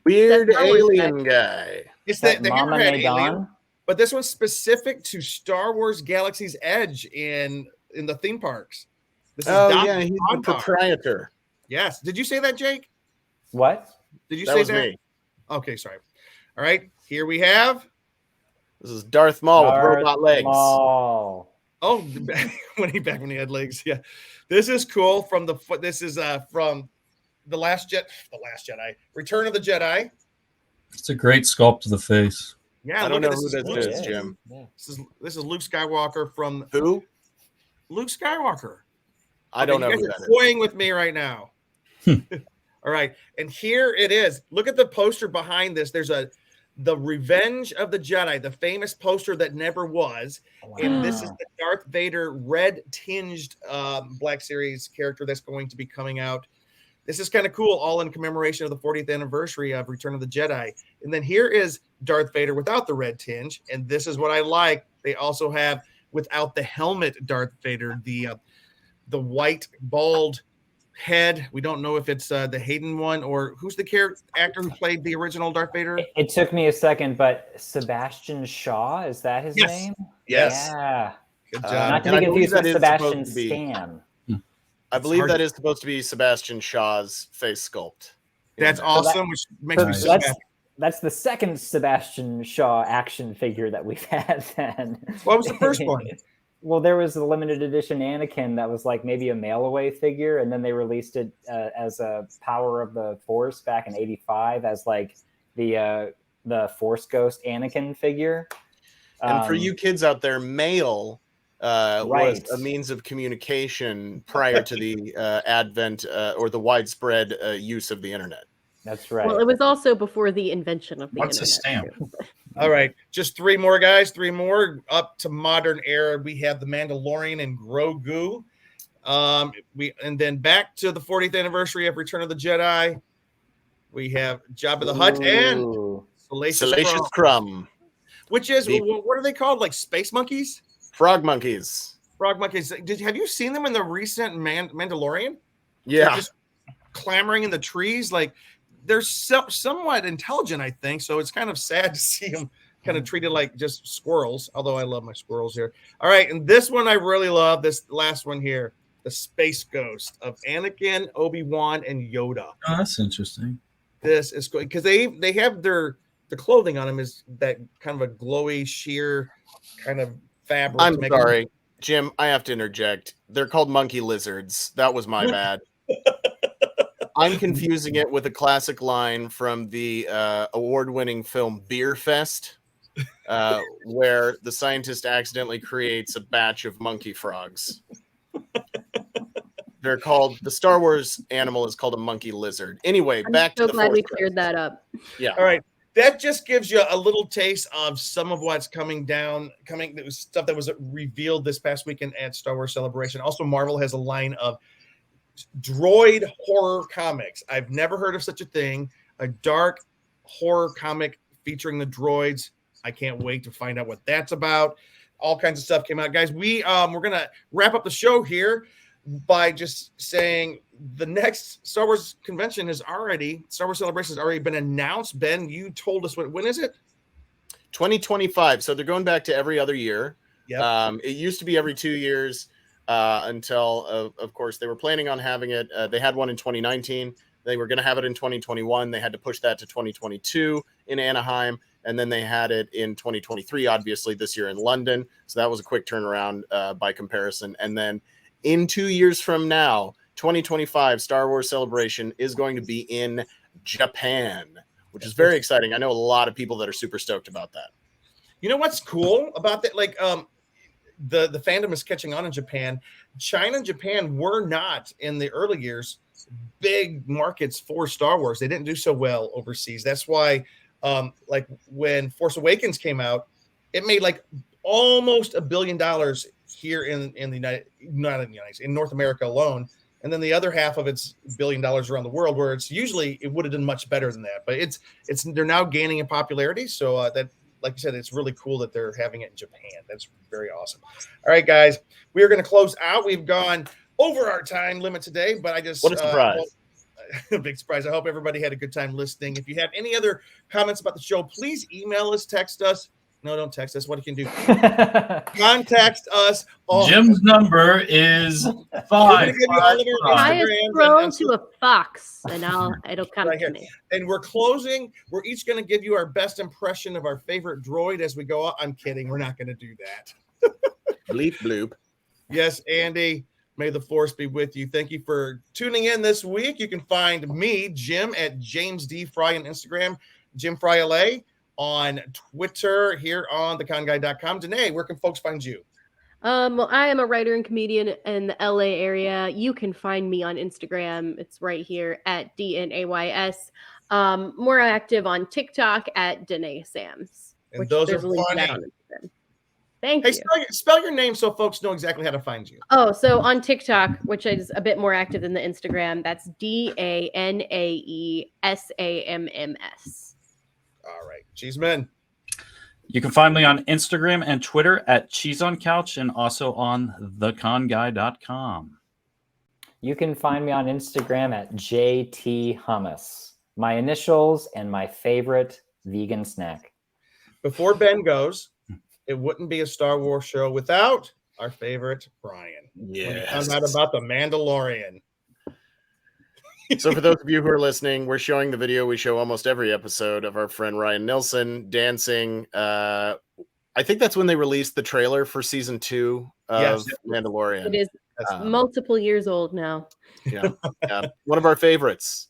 Weird alien guy. It's the Mama Hammerhead Nadon? alien, but this one's specific to Star Wars Galaxy's Edge in the theme parks. This is he's the proprietor. Yes. Did you say that, Jake? What? Did you That say was that? me. Okay, sorry. All right, here we have. This is Darth Maul with robot legs. Maul. Oh, when he had legs. Yeah, this is cool. From the Last Jedi, Return of the Jedi. It's a great sculpt of the face. Yeah, I don't know look at who this. this is, Jim. Yeah. This is Luke Skywalker from Who? Luke Skywalker. I don't know you who guys that are is. toying with me right now. All right, and here it is. Look at the poster behind this. There's the Revenge of the Jedi, the famous poster that never was. Wow. And this is the Darth Vader red tinged Black Series character that's going to be coming out. This is kind of cool, all in commemoration of the 40th anniversary of Return of the Jedi. And then here is Darth Vader without the red tinge. And this is what I like. They also have, without the helmet, Darth Vader, the white, bald head. We don't know if it's the Hayden one or who's the actor who played the original Darth Vader. It took me a second, but Sebastian Shaw, is that his name? Yes. Yeah. Good job. Not to be confused with Sebastian Stan. I believe that is supposed to be Sebastian Shaw's face sculpt. That's awesome, which makes me so happy. That's the second Sebastian Shaw action figure that we've had then. What was the first one? Well, there was a limited edition Anakin that was like maybe a mail-away figure, and then they released it as a Power of the Force back in '85 as like the Force Ghost Anakin figure. And for you kids out there, mail was a means of communication prior to the advent or the widespread use of the internet. That's right. Well, it was also before the invention of the internet. What's a stamp? All right, just 3 more, guys. 3 more up to modern era. We have the Mandalorian and Grogu. And then back to the 40th anniversary of Return of the Jedi. We have Jabba the Hutt and Salacious Crumb. Which is, what are they called? Like space monkeys? Frog monkeys. Frog monkeys. Have you seen them in the recent Mandalorian? Yeah. They're just clamoring in the trees. Like, they're somewhat intelligent, I think. So it's kind of sad to see them kind of treated like just squirrels, although I love my squirrels here. All right, and this one I really love, this last one here, the Space Ghost of Anakin, Obi-Wan, and Yoda. Oh, that's interesting. This is cool because they have the clothing on them is that kind of a glowy, sheer kind of fabric. I'm sorry. Jim, I have to interject. They're called monkey lizards. That was my bad. I'm confusing it with a classic line from the award-winning film Beer Fest, where the scientist accidentally creates a batch of monkey frogs. They're called, the Star Wars animal is called a monkey lizard. Anyway, back to the glad Force we cleared that up. Yeah. All right. That just gives you a little taste of some of what's coming. That was stuff that was revealed this past weekend at Star Wars Celebration. Also, Marvel has a line of droid horror comics. I've never heard of such a thing. A dark horror comic featuring the droids. I can't wait to find out what that's about. All kinds of stuff came out, guys. We're gonna wrap up the show here by just saying the next Star Wars convention Star Wars Celebration has already been announced. Ben, you told us when is it? 2025. So they're going back to every other year. Yeah. It used to be every 2 years until, of course, they were planning on having it. They had one in 2019. They were going to have it in 2021. They had to push that to 2022 in Anaheim. And then they had it in 2023, obviously, this year in London. So that was a quick turnaround by comparison. And then in 2 years from now, 2025 Star Wars Celebration is going to be in Japan, which is very exciting. I know a lot of people that are super stoked about that. You know what's cool about that? Like, the fandom is catching on in Japan. China and Japan were not in the early years big markets for Star Wars. They didn't do so well overseas. That's why, like when Force Awakens came out, it made like almost $1 billion here in the not in the United States, in North America alone. And then the other half of it's $1 billion around the world, where it's usually it would have done much better than that. But they're now gaining in popularity. So that, like you said, it's really cool that they're having it in Japan. That's very awesome. All right, guys, we are going to close out. We've gone over our time limit today, but what a surprise. Big surprise. I hope everybody had a good time listening. If you have any other comments about the show, please email us, text us. No, don't text us. What you can do? Contact us. Jim's number is 5. I scroll to a fox, and it'll come right to here. me. And we're closing. We're each going to give you our best impression of our favorite droid as we go out. I'm kidding. We're not going to do that. Bleep bloop. Yes, Andy. May the force be with you. Thank you for tuning in this week. You can find me, Jim, at James D. Fry on Instagram, Jim Fry LA on Twitter, here on theconguy.com. Danae, where can folks find you? Well, I am a writer and comedian in the LA area. You can find me on Instagram. It's right here at DNAYS. More active on TikTok at Danae Sams. And those are funny. Thank you. Spell your name so folks know exactly how to find you. Oh, so on TikTok, which is a bit more active than the Instagram, that's DANAESAMMS. All right, Cheeseman. You can find me on Instagram and Twitter at Cheese on Couch, and also on theconguy.com. You can find me on Instagram at JT Hummus. My initials and my favorite vegan snack. Before Ben goes, it wouldn't be a Star Wars show without our favorite Brian. Yes. When he found out about the Mandalorian. So for those of you who are listening, we're showing the video we show almost every episode of our friend Ryan Nilsson dancing. I think that's when they released the trailer for season 2 of Mandalorian. It is multiple years old now. Yeah. One of our favorites.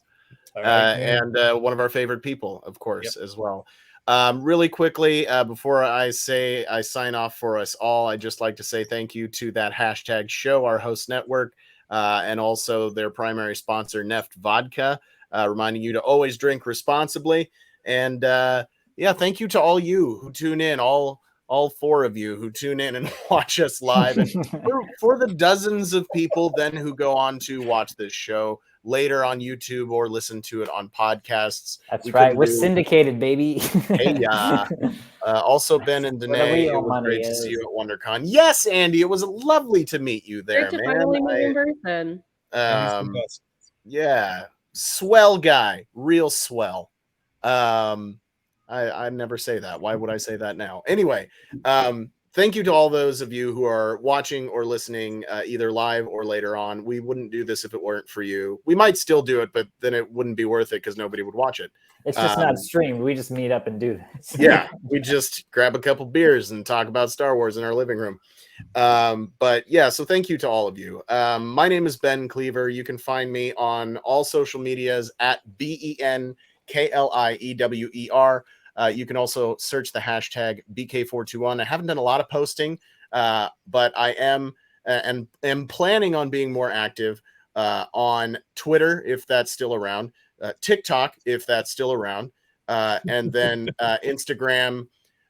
And one of our favorite people, of course, as well. Really quickly, before I sign off for us all, I'd just like to say thank you to that hashtag show, our host network, and also their primary sponsor, Neft Vodka, reminding you to always drink responsibly. And thank you to all you who tune in, all 4 of you who tune in and watch us live, and for the dozens of people then who go on to watch this show later on YouTube or listen to it on podcasts. That's right. We're syndicated, baby. Hey, also, Ben and Danae, it was great to see you at WonderCon. Yes, Andy, it was lovely to meet you there, great to man. finally meet in person. Yeah, swell guy, real swell. I never say that. Why would I say that now? Anyway, thank you to all those of you who are watching or listening either live or later on. We wouldn't do this if it weren't for you. We might still do it, but then it wouldn't be worth it because nobody would watch it. It's just not streamed. We just meet up and do this. Yeah, we just grab a couple beers and talk about Star Wars in our living room. But yeah, so thank you to all of you. My name is Ben Cleaver. You can find me on all social medias at BENKLIEWER. You can also search the hashtag BK421. I haven't done a lot of posting, but I am and am planning on being more active on Twitter, if that's still around, TikTok, if that's still around, and then Instagram.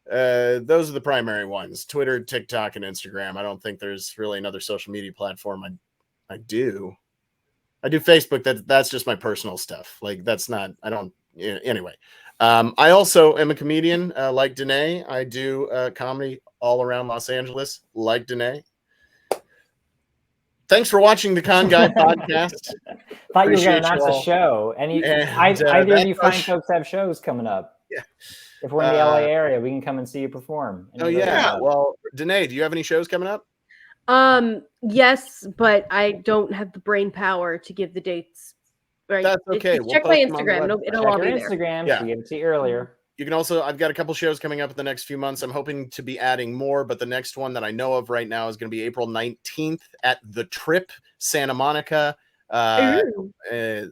Those are the primary ones: Twitter, TikTok, and Instagram. I don't think there's really another social media platform. I do Facebook. That's just my personal stuff. Like, that's not, I don't, anyway. I also am a comedian, like Danae. I do comedy all around Los Angeles, like Danae. Thanks for watching the Con Guy podcast. Thought you were going to announce a show. Either of you fine folks have shows coming up. Yeah. If we're in the LA area, we can come and see you perform. Oh, yeah. Well, Danae, do you have any shows coming up? Yes, but I don't have the brain power to give the dates. Right. That's okay. Just check my Instagram. It'll all be there. Instagram. Yeah. She gave it to you earlier. You can also, I've got a couple shows coming up in the next few months. I'm hoping to be adding more, but the next one that I know of right now is going to be April 19th at The Trip, Santa Monica,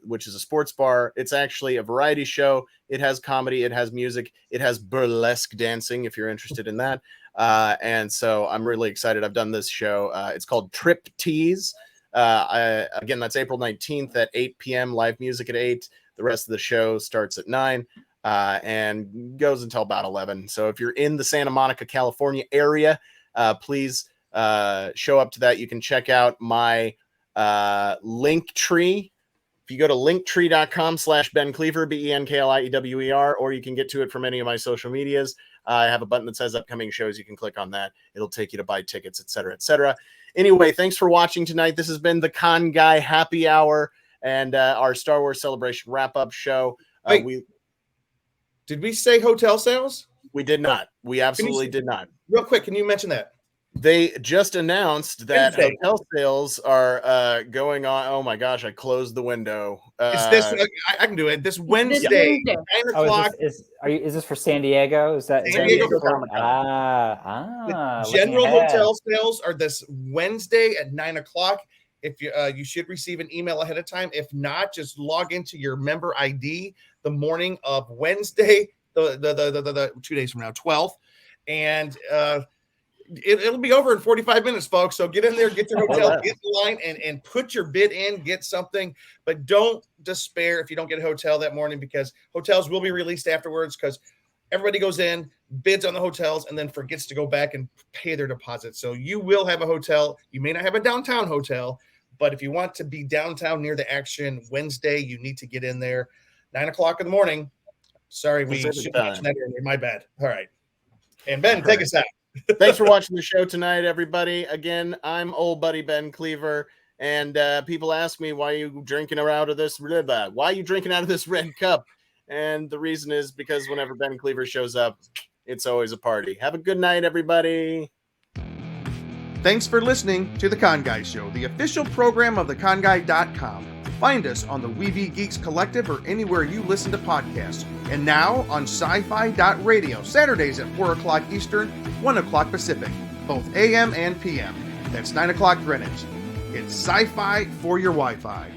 which is a sports bar. It's actually a variety show. It has comedy, it has music, it has burlesque dancing, if you're interested in that. And so I'm really excited. I've done this show. It's called Trip Tease. Again, that's April 19th at 8 p.m. Live music at 8. The rest of the show starts at 9. And goes until about 11. So if you're in the Santa Monica, California area, please show up to that. You can check out my link tree. If you go to linktree.com/Ben Cleaver, BENKLIEWER, or you can get to it from any of my social medias. I have a button that says upcoming shows. You can click on that. It'll take you to buy tickets, etc., etc. Anyway, thanks for watching tonight. This has been the Con Guy Happy Hour and our Star Wars Celebration wrap-up show. Did we say hotel sales? We did not. We absolutely did not. Real quick, can you mention that? They just announced that hotel sales are going on. Oh my gosh, I closed the window. It's this. I can do it. This Wednesday, 9 o'clock. Is this for San Diego? Is that San Diego Comic-Con? General hotel sales are this Wednesday at 9 o'clock. If you should receive an email ahead of time. If not, just log into your member ID the morning of Wednesday, the 2 days from now, 12th, and it'll be over in 45 minutes, folks. So get in there, get your hotel, get in line, and put your bid in, get something. But don't despair if you don't get a hotel that morning, because hotels will be released afterwards, because everybody goes in, bids on the hotels, and then forgets to go back and pay their deposit. So you will have a hotel. You may not have a downtown hotel, but if you want to be downtown near the action Wednesday, you need to get in there 9 o'clock in the morning. Sorry, we should mention that earlier. My bad. All right. And Ben, take us out. Thanks for watching the show tonight, everybody. Again, I'm old buddy Ben Cleaver, and people ask me, why are you drinking out of this? Why are you drinking out of this red cup? And the reason is because whenever Ben Cleaver shows up, it's always a party. Have a good night, everybody. Thanks for listening to The Con Guy Show, the official program of theconguy.com. Find us on the WeVe Geeks Collective or anywhere you listen to podcasts. And now on sci-fi.radio, Saturdays at 4 o'clock Eastern, 1 o'clock Pacific, both AM and PM. That's 9 o'clock Greenwich. It's sci-fi for your Wi-Fi.